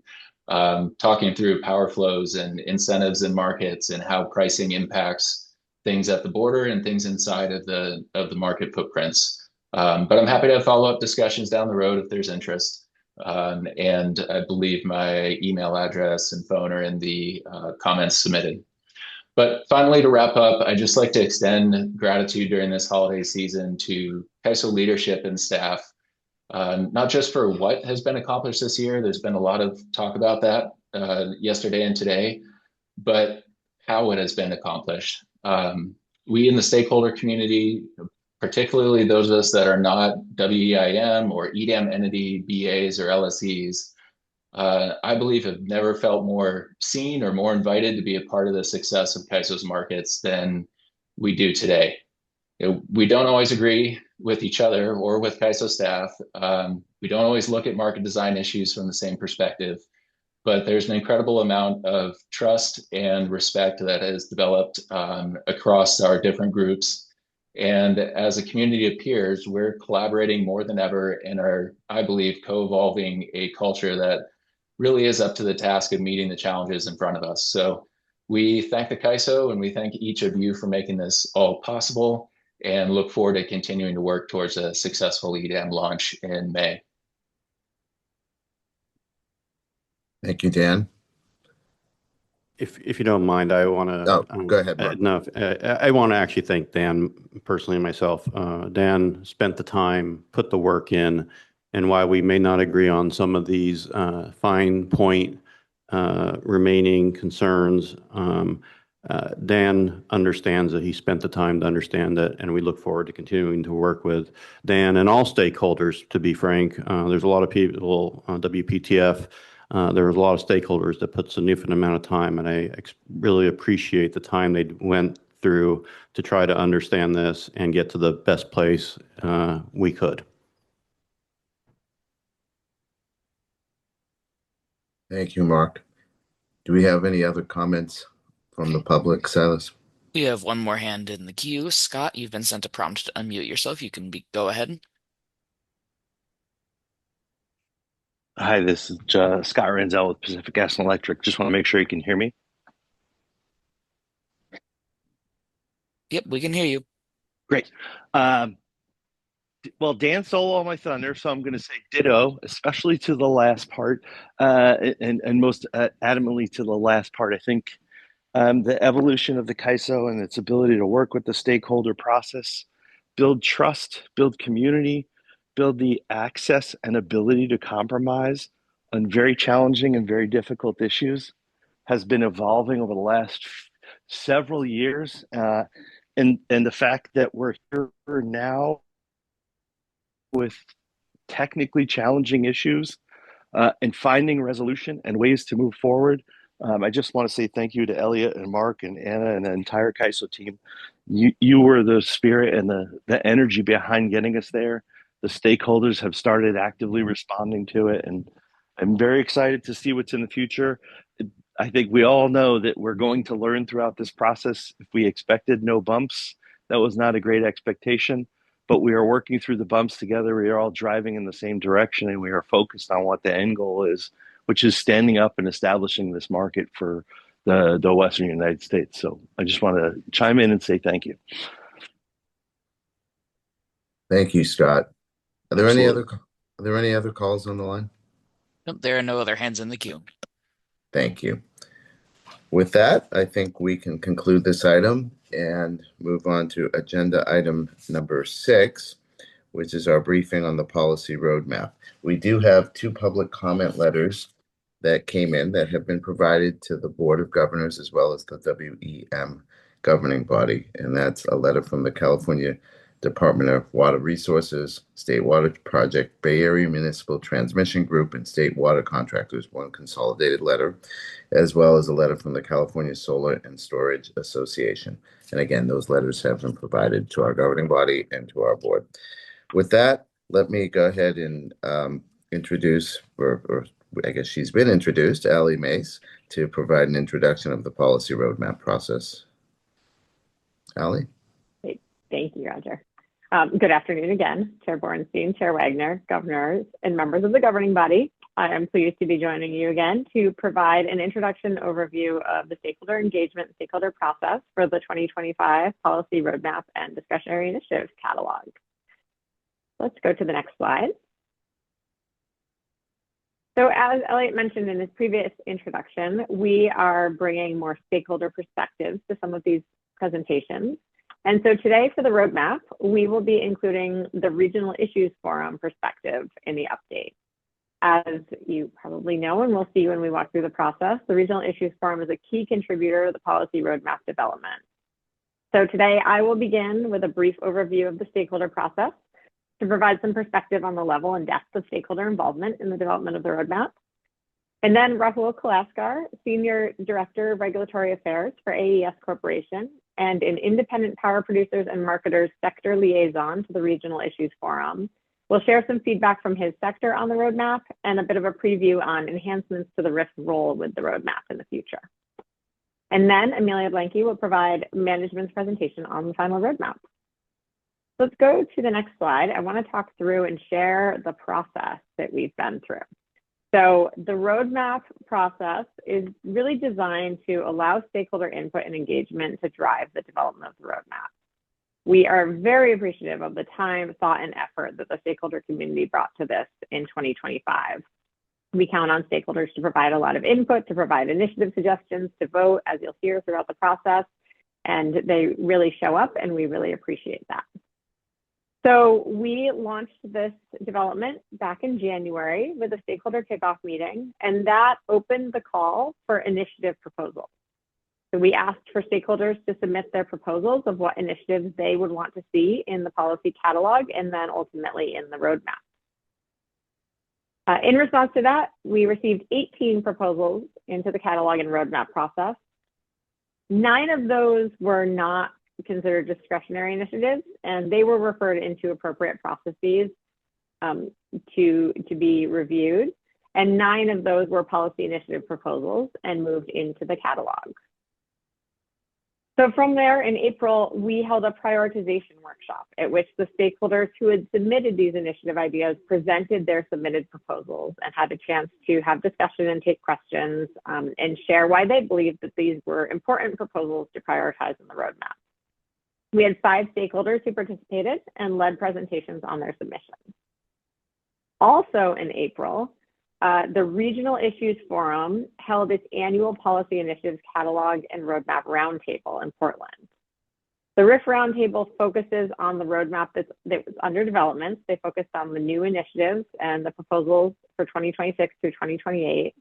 talking through power flows and incentives in markets and how pricing impacts things at the border and things inside of the market footprints. But I'm happy to have follow-up discussions down the road if there's interest. And I believe my email address and phone are in the comments submitted. But finally, to wrap up, I'd just like to extend gratitude during this holiday season to CAISO leadership and staff, not just for what has been accomplished this year. There's been a lot of talk about that yesterday and today, but how it has been accomplished. We in the stakeholder community, particularly those of us that are not WEIM or EDAM entity BAs or LSEs, I believe have never felt more seen or more invited to be a part of the success of CAISO's markets than we do today. We don't always agree with each other or with CAISO staff. We don't always look at market design issues from the same perspective, but there's an incredible amount of trust and respect that has developed across our different groups. And as a community of peers, we're collaborating more than ever and are, I believe, co-evolving a culture that really is up to the task of meeting the challenges in front of us. So we thank the CAISO and we thank each of you for making this all possible, and look forward to continuing to work towards a successful EDAM launch in May.
Thank you, Dan.
If you don't mind, I want to.
Go ahead, Mark.
No, I want to actually thank Dan personally and myself. Dan spent the time, put the work in, and while we may not agree on some of these fine point remaining concerns, Dan understands that he spent the time to understand it, and we look forward to continuing to work with Dan and all stakeholders. To be frank, there's a lot of people, WPTF. There was a lot of stakeholders that put a significant amount of time, and I really appreciate the time they went through to try to understand this and get to the best place we could.
Thank you, Mark. Do we have any other comments from the public, Silas?
We have one more hand in the queue. Scott, you've been sent a prompt to unmute yourself. You can go ahead.
Hi, this is Scott Renzel with Pacific Gas and Electric. Just want to make sure you can hear me.
Yep, we can hear you.
Great. Well, Dan stole all my thunder, so I'm going to say ditto, especially to the last part, and most adamantly to the last part. I think the evolution of the CAISO and its ability to work with the stakeholder process, build trust, build community, build the access and ability to compromise on very challenging and very difficult issues has been evolving over the last several years. And the fact that we're here now with technically challenging issues and finding resolution and ways to move forward. I just want to say thank you to Elliot and Mark and Anna and the entire CAISO team. You were the spirit and the energy behind getting us there. The stakeholders have started actively responding to it, and I'm very excited to see what's in the future. I think we all know that we're going to learn throughout this process. If we expected no bumps, that was not a great expectation, but we are working through the bumps together. We are all driving in the same direction, and we are focused on what the end goal is, which is standing up and establishing this market for the Western United States. So I just want to chime in and say thank you.
Thank you, Scott. Are there
Absolutely.
any other calls on the line?
Nope, there are no other hands in the queue.
Thank you. With that, I think we can conclude this item and move on to agenda item number 6, which is our briefing on the policy roadmap. We do have 2 public comment letters that came in that have been provided to the Board of Governors as well as the WEM governing body. And that's a letter from the California Department of Water Resources, State Water Project, Bay Area Municipal Transmission Group, and State Water Contractors, one consolidated letter, as well as a letter from the California Solar and Storage Association. And again, those letters have been provided to our governing body and to our board. With that, let me go ahead and introduce, or I guess she's been introduced, Allie Mace, to provide an introduction of the policy roadmap process. Allie?
Great. Thank you, Roger. Good afternoon again, Chair Borenstein, Chair Wagner, governors, and members of the governing body. I am pleased to be joining you again to provide an introduction overview of the stakeholder engagement and stakeholder process for the 2025 policy roadmap and discretionary initiatives catalog. Let's go to the next slide. So as Elliot mentioned in his previous introduction, we are bringing more stakeholder perspectives to some of these presentations. And so today for the roadmap, we will be including the Regional Issues Forum perspective in the update. As you probably know, and we'll see when we walk through the process, the Regional Issues Forum is a key contributor to the policy roadmap development. So today I will begin with a brief overview of the stakeholder process to provide some perspective on the level and depth of stakeholder involvement in the development of the roadmap. And then Rahul Kalaskar, Senior Director of Regulatory Affairs for AES Corporation and an independent power producers and marketers sector liaison to the Regional Issues Forum, will share some feedback from his sector on the roadmap and a bit of a preview on enhancements to the RIF role with the roadmap in the future. And then Amelia Blanke will provide management's presentation on the final roadmap. Let's go to the next slide. I want to talk through and share the process that we've been through. So the roadmap process is really designed to allow stakeholder input and engagement to drive the development of the roadmap. We are very appreciative of the time, thought, and effort that the stakeholder community brought to this in 2025. We count on stakeholders to provide a lot of input, to provide initiative suggestions, to vote, as you'll hear throughout the process, and they really show up, and we really appreciate that. So we launched this development back in January with a stakeholder kickoff meeting, and that opened the call for initiative proposals. So we asked for stakeholders to submit their proposals of what initiatives they would want to see in the policy catalog and then ultimately in the roadmap. In response to that, we received 18 proposals into the catalog and roadmap process. 9 of those were not considered discretionary initiatives, and they were referred into appropriate processes to be reviewed. And 9 of those were policy initiative proposals and moved into the catalog. So from there, in April, we held a prioritization workshop at which the stakeholders who had submitted these initiative ideas presented their submitted proposals and had a chance to have discussion and take questions and share why they believed that these were important proposals to prioritize in the roadmap. We had 5 stakeholders who participated and led presentations on their submissions. Also in April, the Regional Issues Forum held its annual Policy Initiatives Catalog and Roadmap Roundtable in Portland. The RIF Roundtable focuses on the roadmap that was under development. They focused on the new initiatives and the proposals for 2026 through 2028.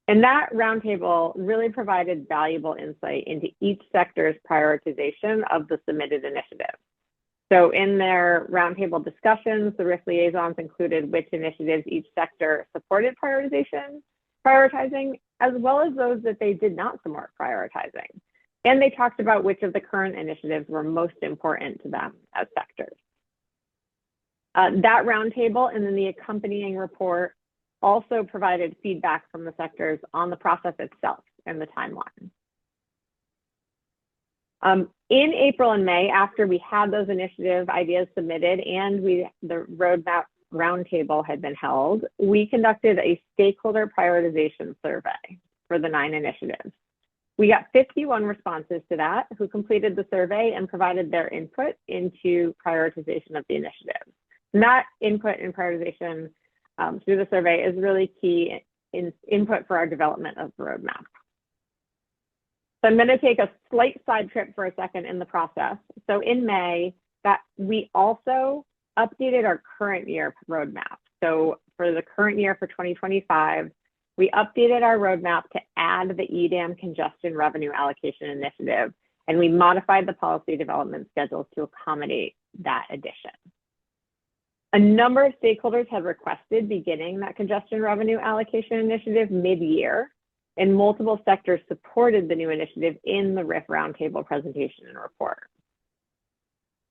And that roundtable really provided valuable insight into each sector's prioritization of the submitted initiative. So in their roundtable discussions, the RIF liaisons included which initiatives each sector supported prioritizing, as well as those that they did not support prioritizing. And they talked about which of the current initiatives were most important to them as sectors. That roundtable and then the accompanying report also provided feedback from the sectors on the process itself and the timeline. In April and May, after we had those initiative ideas submitted and the roadmap roundtable had been held, we conducted a stakeholder prioritization survey for the 9 initiatives. We got 51 responses to that who completed the survey and provided their input into prioritization of the initiative. And that input and prioritization through the survey is really key input for our development of the roadmap. So I'm going to take a slight side trip for a second in the process. So in May, that we also updated our current year roadmap. So for the current year for 2025, we updated our roadmap to add the EDAM congestion revenue allocation initiative, and we modified the policy development schedules to accommodate that addition. A number of stakeholders have requested beginning that congestion revenue allocation initiative mid-year, and multiple sectors supported the new initiative in the RIF roundtable presentation and report.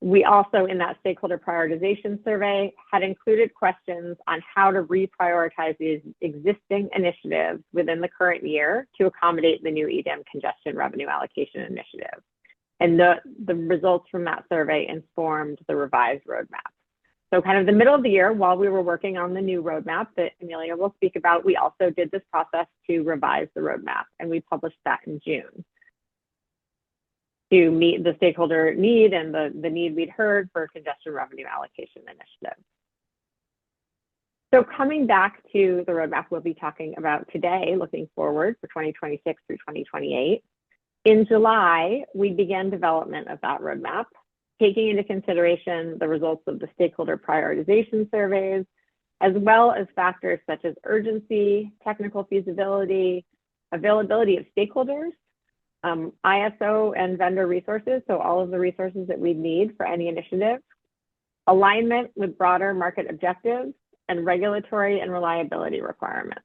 We also, in that stakeholder prioritization survey, had included questions on how to reprioritize these existing initiatives within the current year to accommodate the new EDAM congestion revenue allocation initiative. And the results from that survey informed the revised roadmap. So kind of the middle of the year, while we were working on the new roadmap that Amelia will speak about, we also did this process to revise the roadmap, and we published that in June to meet the stakeholder need and the need we'd heard for congestion revenue allocation initiative. So coming back to the roadmap we'll be talking about today, looking forward for 2026 through 2028, in July, we began development of that roadmap, taking into consideration the results of the stakeholder prioritization surveys, as well as factors such as urgency, technical feasibility, availability of stakeholders, ISO and vendor resources, so all of the resources that we need for any initiative, alignment with broader market objectives, and regulatory and reliability requirements.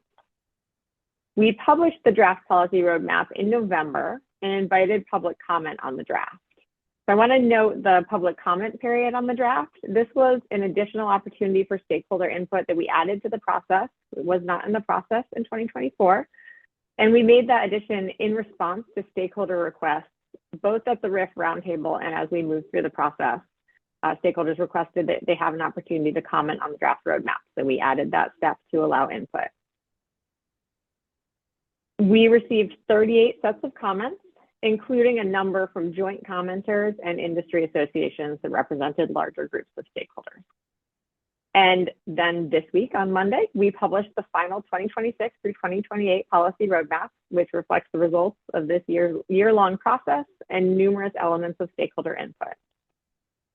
We published the draft policy roadmap in November and invited public comment on the draft. So I want to note the public comment period on the draft. This was an additional opportunity for stakeholder input that we added to the process. It was not in the process in 2024. And we made that addition in response to stakeholder requests, both at the RIF roundtable and as we moved through the process. Stakeholders requested that they have an opportunity to comment on the draft roadmap. So we added that step to allow input. We received 38 sets of comments, including a number from joint commenters and industry associations that represented larger groups of stakeholders. And then this week on Monday, we published the final 2026 through 2028 policy roadmap, which reflects the results of this year-long process and numerous elements of stakeholder input.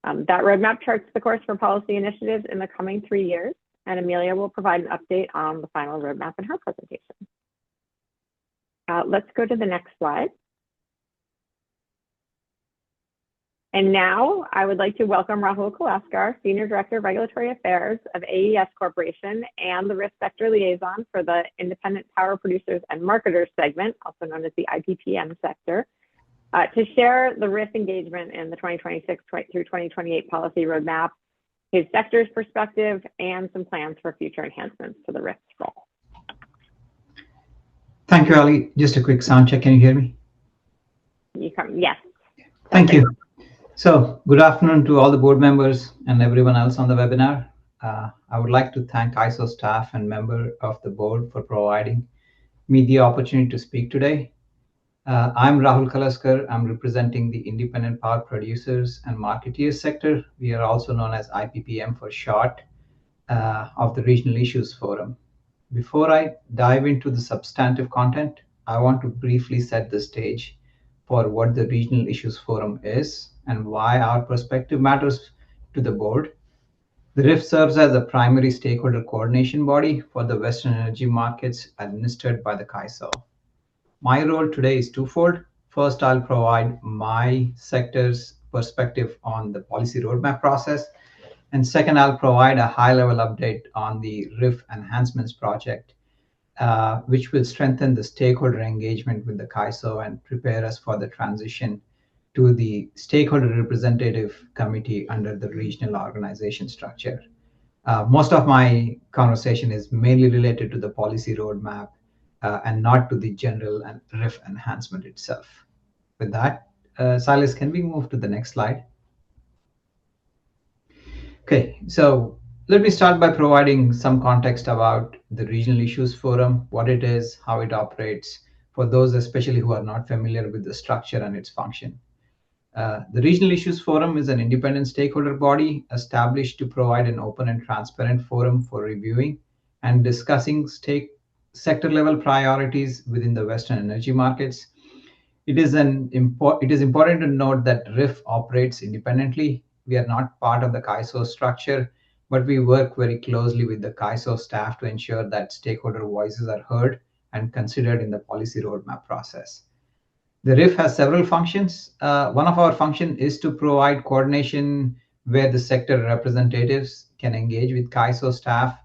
That roadmap charts the course for policy initiatives in the coming 3 years, and Amelia will provide an update on the final roadmap in her presentation. Let's go to the next slide. And now I would like to welcome Rahul Kalaskar, Senior Director of Regulatory Affairs of AES Corporation and the RIF Sector Liaison for the Independent Power Producers and Marketers segment, also known as the IPPM sector, to share the RIF engagement in the 2026 through 2028 policy roadmap, his sector's perspective, and some plans for future enhancements to the RIF's role.
Thank you, Ali. Just a quick sound check. Can you hear me?
Yes.
Thank you. So good afternoon to all the board members and everyone else on the webinar. I would like to thank ISO staff and member of the board for providing me the opportunity to speak today. I'm Rahul Kalaskar. I'm representing the Independent Power Producers and Marketeers sector. We are also known as IPPM for short, of the Regional Issues Forum. Before I dive into the substantive content, I want to briefly set the stage for what the Regional Issues Forum is and why our perspective matters to the board. The RIF serves as a primary stakeholder coordination body for the Western energy markets administered by the CAISO. My role today is twofold. First, I'll provide my sector's perspective on the policy roadmap process. And second, I'll provide a high-level update on the RIF enhancements project, which will strengthen the stakeholder engagement with the CAISO and prepare us for the transition to the stakeholder representative committee under the regional organization structure. Most of my conversation is mainly related to the policy roadmap and not to the general and RIF enhancement itself. With that, Silas, can we move to the next slide? Okay, so let me start by providing some context about the Regional Issues Forum, what it is, how it operates, for those especially who are not familiar with the structure and its function. The Regional Issues Forum is an independent stakeholder body established to provide an open and transparent forum for reviewing and discussing sector-level priorities within the Western energy markets. It is important to note that RIF operates independently. We are not part of the CAISO structure, but we work very closely with the CAISO staff to ensure that stakeholder voices are heard and considered in the policy roadmap process. The RIF has several functions. One of our functions is to provide coordination where the sector representatives can engage with CAISO staff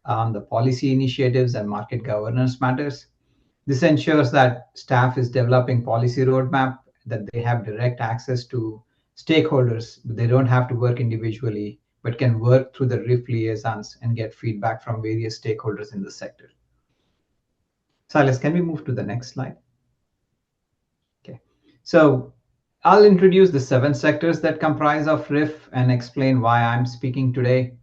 on the policy initiatives and market governance matters. This ensures that staff is developing policy roadmap, that they have direct access to stakeholders. They don't have to work individually, but can work through the RIF liaisons and get feedback from various stakeholders in the sector. Silas, can we move to the next slide? Okay, so I'll introduce the 7 sectors that comprise of RIF and explain why I'm speaking today.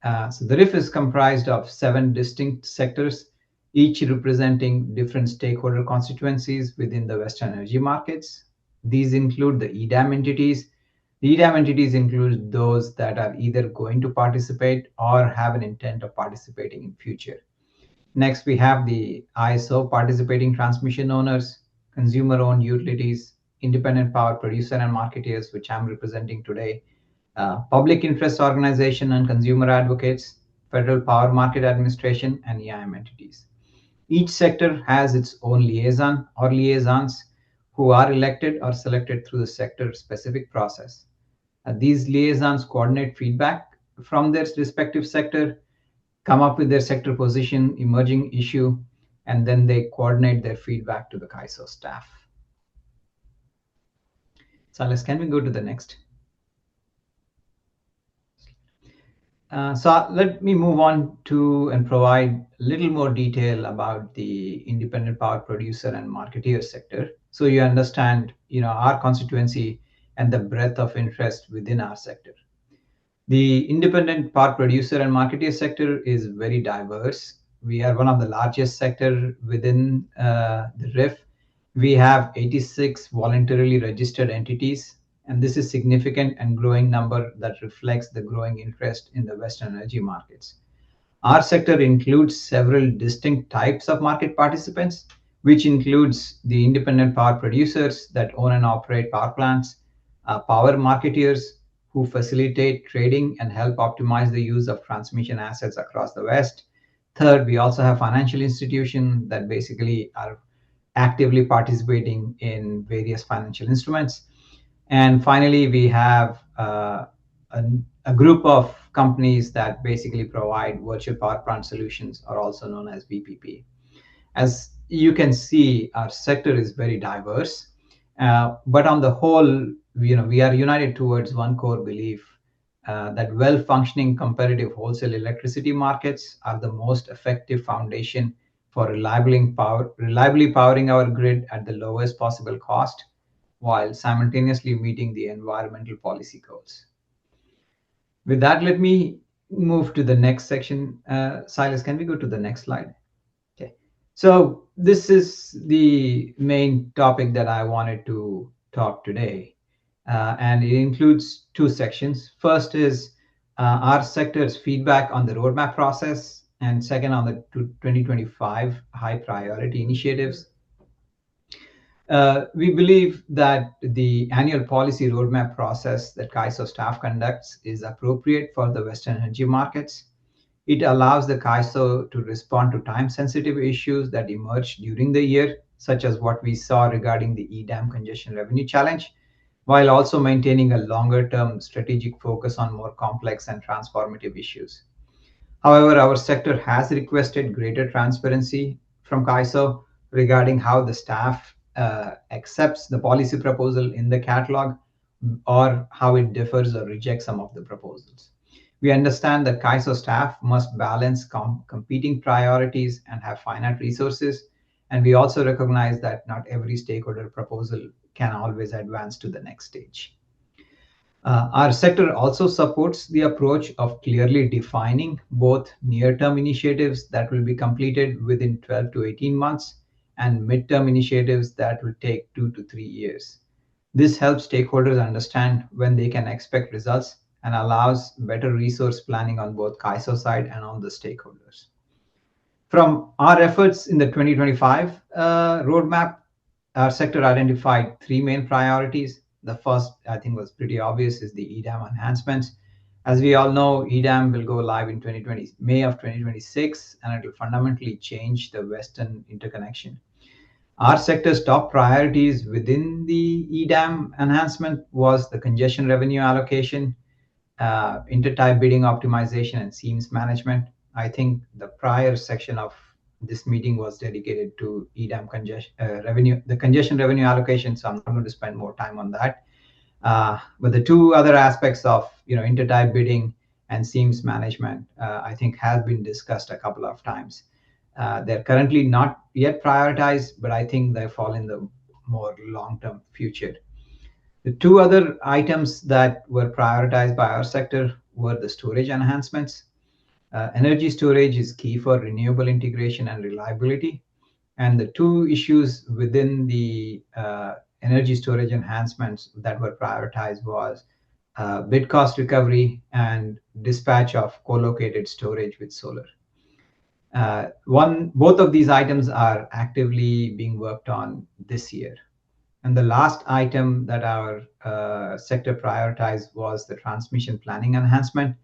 So the RIF is comprised of 7 distinct sectors, each representing different stakeholder constituencies within the Western energy markets. These include the EDAM entities. The EDAM entities include those that are either going to participate or have an intent of participating in future. Next, we have the ISO participating transmission owners, consumer-owned utilities, independent power producer and marketeers, which I'm representing today, public interest organization and consumer advocates, Federal Power Market Administration, and EIM entities. Each sector has its own liaison or liaisons who are elected or selected through the sector-specific process. These liaisons coordinate feedback from their respective sector, come up with their sector position, emerging issue, and then they coordinate their feedback to the CAISO staff. Silas, can we go to the next? So let me move on to and provide a little more detail about the independent power producer and marketeer sector, so you understand, our constituency and the breadth of interest within our sector. The independent power producer and marketeer sector is very diverse. We are one of the largest sector within the RIF. We have 86 voluntarily registered entities, and this is significant and growing number that reflects the growing interest in the Western energy markets. Our sector includes several distinct types of market participants, which includes the independent power producers that own and operate power plants, power marketeers who facilitate trading and help optimize the use of transmission assets across the West. Third, we also have financial institutions that basically are actively participating in various financial instruments. And finally, we have a group of companies that basically provide virtual power plant solutions, or also known as VPP. As you can see, our sector is very diverse, but on the whole, we are united towards one core belief that well-functioning competitive wholesale electricity markets are the most effective foundation for reliably powering our grid at the lowest possible cost, while simultaneously meeting the environmental policy goals. With that, let me move to the next section. Silas, can we go to the next slide? Okay. So this is the main topic that I wanted to talk today. And it includes 2 sections. First is our sector's feedback on the roadmap process, and second on the 2025 high priority initiatives. We believe that the annual policy roadmap process that CAISO staff conducts is appropriate for the Western energy markets. It allows the CAISO to respond to time-sensitive issues that emerge during the year, such as what we saw regarding the EDAM congestion revenue challenge, while also maintaining a longer-term strategic focus on more complex and transformative issues. However, our sector has requested greater transparency from CAISO regarding how the staff accepts the policy proposal in the catalog or how it differs or rejects some of the proposals. We understand that CAISO staff must balance competing priorities and have finite resources, and we also recognize that not every stakeholder proposal can always advance to the next stage. Our sector also supports the approach of clearly defining both near-term initiatives that will be completed within 12 to 18 months and mid-term initiatives that will take 2 to 3 years. This helps stakeholders understand when they can expect results and allows better resource planning on both CAISO side and on the stakeholders. From our efforts in the 2025 roadmap, our sector identified 3 main priorities. The first, I think, was pretty obvious, is the EDAM enhancements. As we all know, EDAM will go live in May of 2026, and it will fundamentally change the Western interconnection. Our sector's top priorities within the EDAM enhancement was the congestion revenue allocation, intertie bidding optimization, and seams management. I think the prior section of this meeting was dedicated to EDAM revenue, the congestion revenue allocation, so I'm not going to spend more time on that. But the 2 other aspects of intertie bidding and seams management, I think, have been discussed a couple of times. They're currently not yet prioritized, but I think they fall in the more long-term future. The 2 other items that were prioritized by our sector were the storage enhancements. Energy storage is key for renewable integration and reliability. And the 2 issues within the energy storage enhancements that were prioritized was bid cost recovery and dispatch of co-located storage with solar. Both of these items are actively being worked on this year. And the last item that our sector prioritized was the transmission planning enhancement.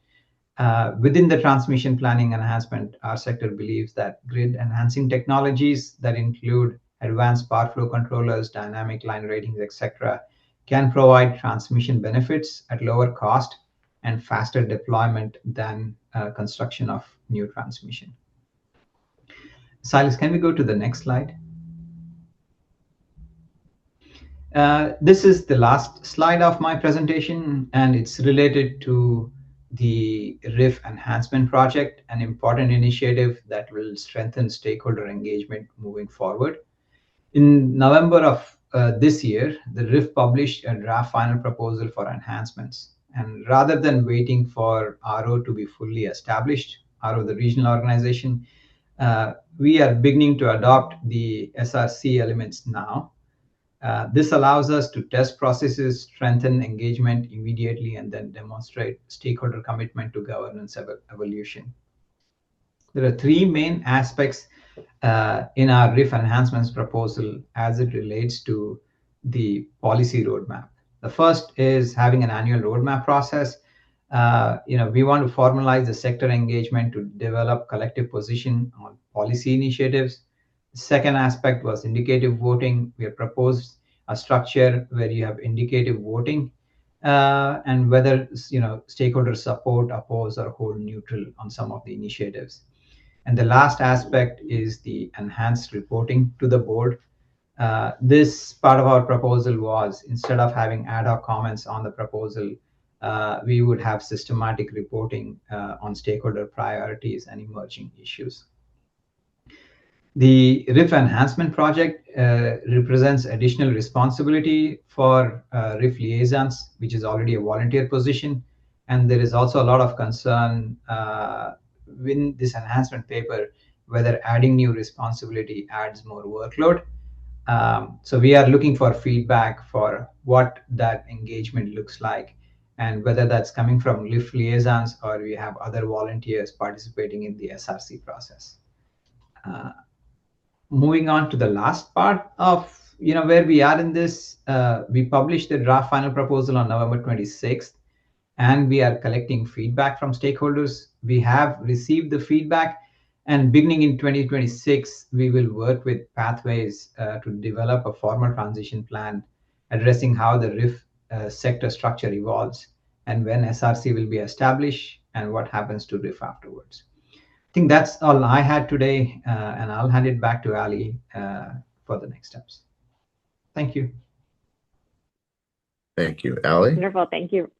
Within the transmission planning enhancement, our sector believes that grid enhancing technologies that include advanced power flow controllers, dynamic line ratings, etc., can provide transmission benefits at lower cost and faster deployment than construction of new transmission. Silas, can we go to the next slide? This is the last slide of my presentation, and it's related to the RIF enhancement project, an important initiative that will strengthen stakeholder engagement moving forward. In November of this year, the RIF published a draft final proposal for enhancements. And rather than waiting for RO to be fully established, RO, the regional organization, we are beginning to adopt the SRC elements now. This allows us to test processes, strengthen engagement immediately, and then demonstrate stakeholder commitment to governance evolution. There are 3 main aspects in our RIF enhancements proposal as it relates to the policy roadmap. The first is having an annual roadmap process. We want to formalize the sector engagement to develop collective position on policy initiatives. The second aspect was indicative voting. We have proposed a structure where you have indicative voting and whether stakeholders support, oppose, or hold neutral on some of the initiatives. And the last aspect is the enhanced reporting to the board. This part of our proposal was, instead of having ad hoc comments on the proposal, we would have systematic reporting on stakeholder priorities and emerging issues. The RIF enhancement project represents additional responsibility for RIF liaisons, which is already a volunteer position. And there is also a lot of concern in this enhancement paper whether adding new responsibility adds more workload. So we are looking for feedback for what that engagement looks like and whether that's coming from LIFT liaisons or we have other volunteers participating in the SRC process. Moving on to the last part of where we are in this, we published the draft final proposal on November 26th, and we are collecting feedback from stakeholders. We have received the feedback, and beginning in 2026, we will work with Pathways to develop a formal transition plan addressing how the RIF sector structure evolves and when SRC will be established and what happens to RIF afterwards. I think that's all I had today, and I'll hand it back to Ali for the next steps. Thank you.
Thank you. Ali?
Wonderful. Thank you.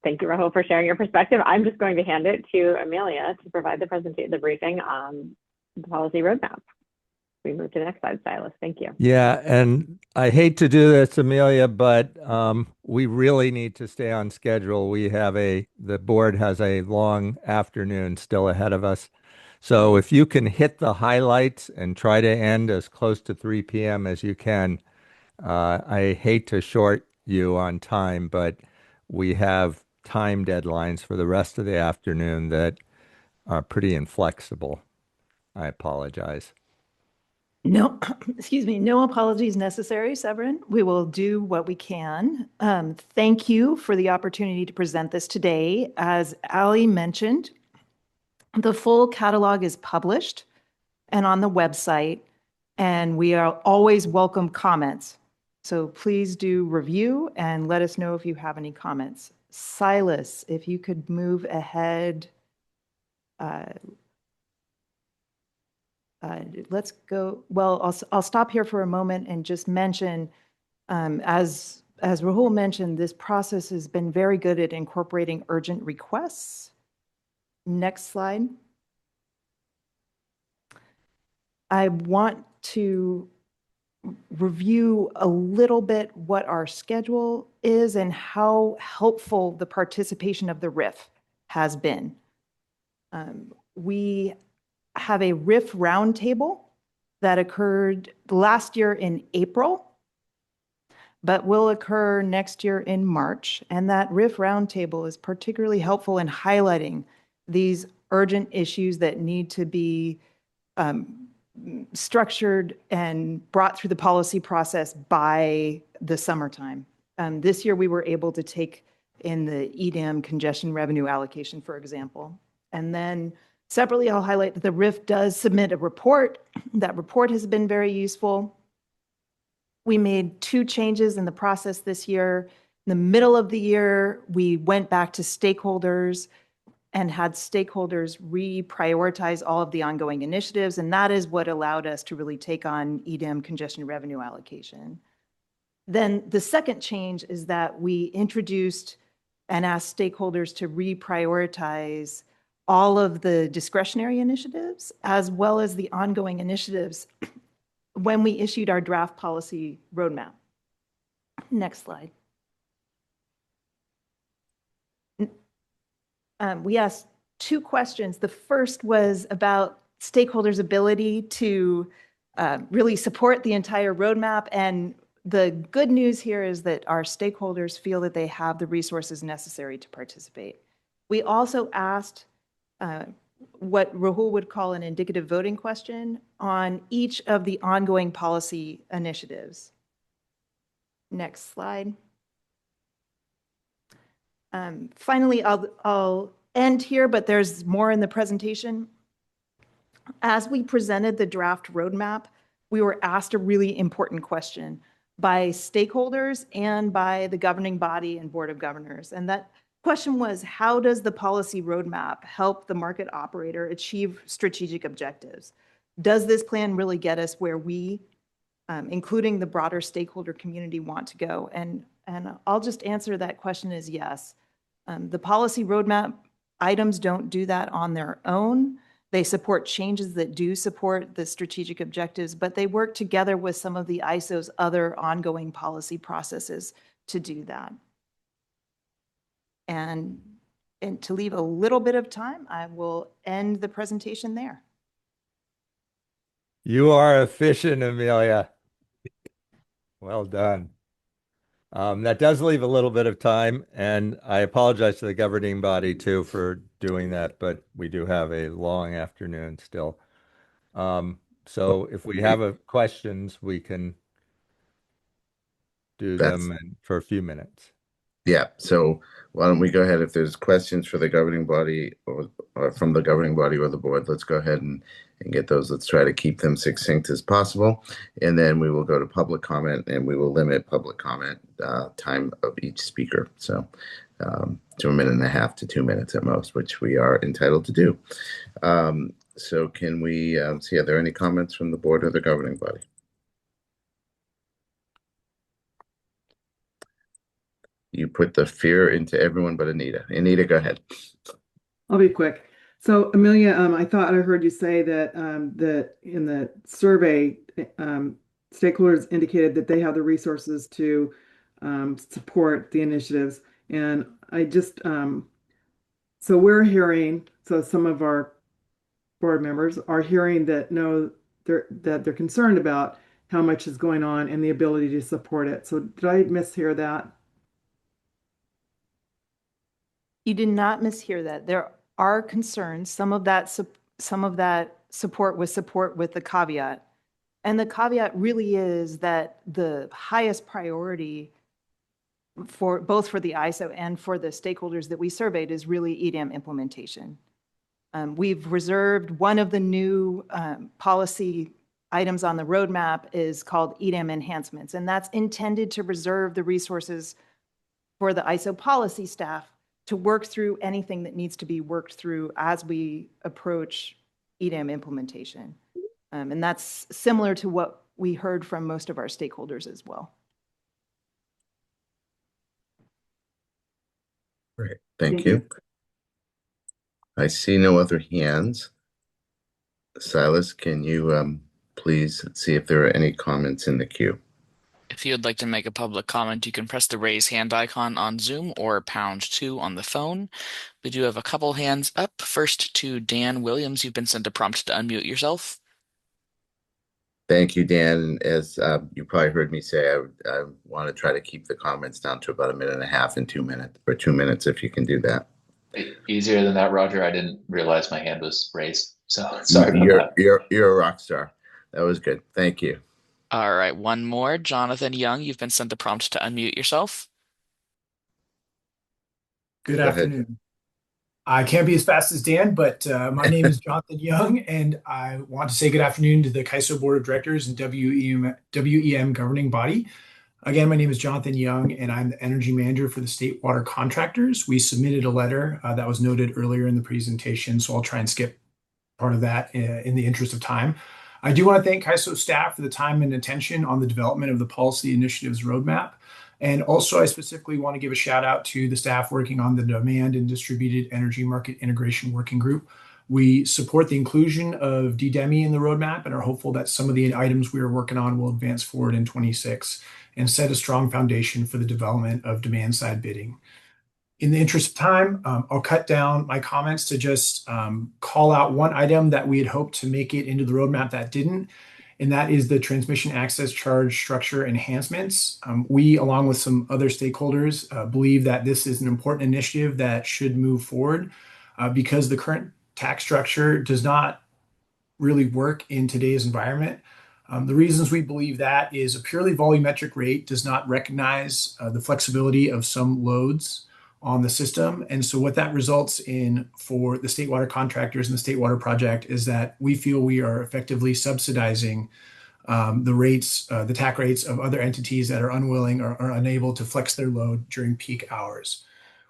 Thank you, Rahul, for sharing your perspective. I'm just going to hand it to Amelia to provide the briefing on the policy roadmap. We move to the next slide, Silas. Thank you.
Yeah, and I hate to do this, Amelia, but we really need to stay on schedule. The board has a long afternoon still ahead of us. So if you can hit the highlights and try to end as close to 3 p.m. as you can, I hate to short you on time, but we have time deadlines for the rest of the afternoon that are pretty inflexible. I apologize.
No, excuse me, no apologies necessary, Severin. We will do what we can. Thank you for the opportunity to present this today. As Ali mentioned, the full catalog is published and on the website, and we are always welcome comments. So please do review and let us know if you have any comments. Silas, if you could move ahead. Let's go. Well, I'll stop here for a moment and just mention, as Rahul mentioned, this process has been very good at incorporating urgent requests. Next slide. I want to review a little bit what our schedule is and how helpful the participation of the RIF has been. We have a RIF roundtable that occurred last year in April, but will occur next year in March. And that RIF roundtable is particularly helpful in highlighting these urgent issues that need to be structured and brought through the policy process by the summertime. This year, we were able to take in the EDAM congestion revenue allocation, for example. And then separately, I'll highlight that the RIF does submit a report. That report has been very useful. We made 2 changes in the process this year. In the middle of the year, we went back to stakeholders and had stakeholders reprioritize all of the ongoing initiatives, and that is what allowed us to really take on EDAM congestion revenue allocation. Then the second change is that we introduced and asked stakeholders to reprioritize all of the discretionary initiatives as well as the ongoing initiatives when we issued our draft policy roadmap. Next slide. We asked 2 questions. The first was about stakeholders' ability to really support the entire roadmap. And the good news here is that our stakeholders feel that they have the resources necessary to participate. We also asked what Rahul would call an indicative voting question on each of the ongoing policy initiatives. Next slide. Finally, I'll end here, but there's more in the presentation. As we presented the draft roadmap, we were asked a really important question by stakeholders and by the governing body and board of governors. And that question was, how does the policy roadmap help the market operator achieve strategic objectives? Does this plan really get us where we, including the broader stakeholder community, want to go? And I'll just answer that question as yes. The policy roadmap items don't do that on their own. They support changes that do support the strategic objectives, but they work together with some of the ISO's other ongoing policy processes to do that. And to leave a little bit of time, I will end the presentation there.
You are efficient, Amelia. Well done. That does leave a little bit of time, and I apologize to the governing body too for doing that, but we do have a long afternoon still. So if we have questions, we can do them for a few minutes.
Yeah, so why don't we go ahead, if there's questions for the governing body or from the governing body or the board, let's go ahead and get those. Let's try to keep them succinct as possible. And then we will go to public comment, and we will limit public comment time of each speaker. So to 1.5 to 2 minutes at most, which we are entitled to do. So can we see, are there any comments from the board or the governing body? You put the fear into everyone but Anita. Anita, go ahead.
I'll be quick. So Amelia, I thought I heard you say that that in the survey, stakeholders indicated that they have the resources to support the initiatives. And I just, so we're hearing, so some of our board members are hearing that no, that they're concerned about how much is going on and the ability to support it. So did I mishear that?
You did not mishear that. There are concerns. Some of that support was support with the caveat. And the caveat really is that the highest priority for both for the ISO and for the stakeholders that we surveyed is really EDAM implementation. We've reserved one of the new policy items on the roadmap is called EDAM enhancements, and that's intended to reserve the resources for the ISO policy staff to work through anything that needs to be worked through as we approach EDAM implementation. And that's similar to what we heard from most of our stakeholders as well.
Great, thank you. I see no other hands. Silas, can you please see if there are any comments in the queue?
If you would like to make a public comment, you can press the raise hand icon on Zoom or #2 on the phone. We do have a couple hands up. First to Dan Williams, you've been sent a prompt to unmute yourself.
Thank you, Dan. As you probably heard me say, I want to try to keep the comments down to about 1.5 and 2 minutes, or 2 minutes if you can do that.
Easier than that, Roger. I didn't realize my hand was raised. So sorry about
that. You're a rock star. That was good. Thank you.
All right, one more. Jonathan Young, you've been sent the prompt to unmute yourself.
Good afternoon. I can't be as fast as Dan, but my name is Jonathan Young, and I want to say good afternoon to the CAISO Board of Directors and WEM governing body. Again, my name is Jonathan Young, and I'm the Energy Manager for the State Water Contractors. We submitted a letter that was noted earlier in the presentation, so I'll try and skip part of that in the interest of time. I do want to thank CAISO staff for the time and attention on the development of the policy initiatives roadmap. And also, I specifically want to give a shout out to the staff working on the Demand and Distributed Energy Market Integration Working Group. We support the inclusion of DDEMI in the roadmap and are hopeful that some of the items we are working on will advance forward in 26 and set a strong foundation for the development of demand-side bidding. In the interest of time, I'll cut down my comments to just call out one item that we had hoped to make it into the roadmap that didn't, and that is the transmission access charge structure enhancements. We, along with some other stakeholders, believe that this is an important initiative that should move forward because the current tax structure does not really work in today's environment. The reasons we believe that is a purely volumetric rate does not recognize the flexibility of some loads on the system. And so what that results in for the state water contractors and the state water project is that we feel we are effectively subsidizing the rates, the TAC rates of other entities that are unwilling or are unable to flex their load during peak hours.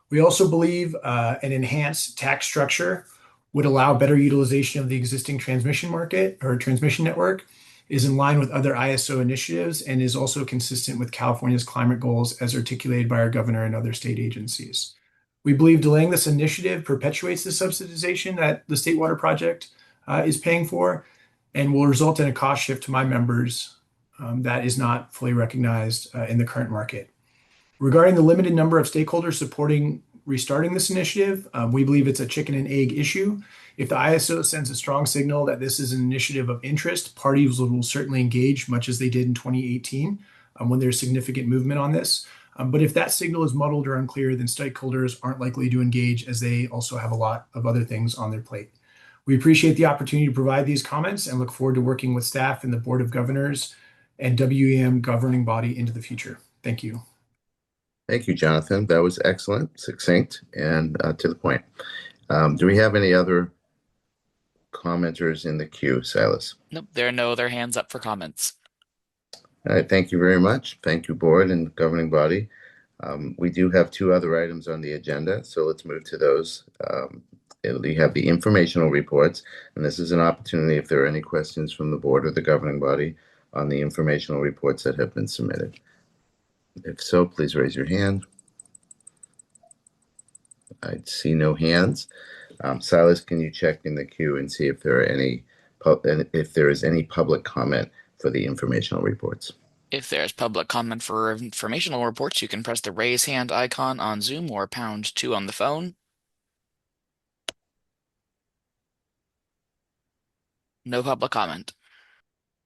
We also believe an enhanced tax structure would allow better utilization of the existing transmission market or transmission network, is in line with other ISO initiatives, and is also consistent with California's climate goals as articulated by our governor and other state agencies. We believe delaying this initiative perpetuates the subsidization that the State Water Project is paying for and will result in a cost shift to my members that is not fully recognized in the current market. Regarding the limited number of stakeholders supporting restarting this initiative, we believe it's a chicken and egg issue. If the ISO sends a strong signal that this is an initiative of interest, parties will certainly engage, much as they did in 2018 when there's significant movement on this. But if that signal is muddled or unclear, then stakeholders aren't likely to engage as they also have a lot of other things on their plate. We appreciate the opportunity to provide these comments and look forward to working with staff and the Board of Governors and WEM governing body into the future. Thank you.
Thank you, Jonathan. That was excellent, succinct, and to the point. Do we have any other commenters in the queue, Silas?
Nope, there are no other hands up for comments.
All right, thank you very much. Thank you, board and governing body. We do have two other items on the agenda, so let's move to those. We have the informational reports, and this is an opportunity if there are any questions from the board or the governing body on the informational reports that have been submitted. If so, please raise your hand. I see no hands. Silas, can you check in the queue and see if there is any public comment for the informational reports?
If there's public comment for informational reports, you can press the raise hand icon on Zoom or #2 on the phone. No public comment.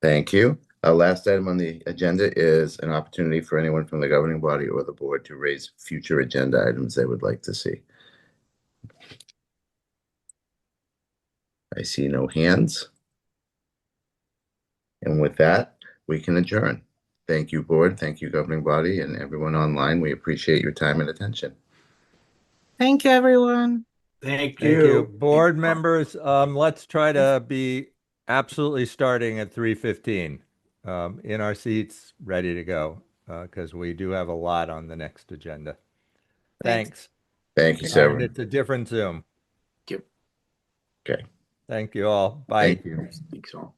Thank you. Our last item on the agenda is an opportunity for anyone from the governing body or the board to raise future agenda items they would like to see. I see no hands. And with that, we can adjourn. Thank you, board. Thank you, governing body, and everyone online. We appreciate your time and attention.
Thank you, everyone.
Thank
Thank you.
you.
Board members, let's try to be absolutely starting at 3:15 in our seats, ready to go, because we do have a lot on the next agenda. Thanks.
Thank you,
And
sir.
it's a different Zoom.
Thank you.
Okay.
Thank you all. Bye.
Thank you.
Thanks all.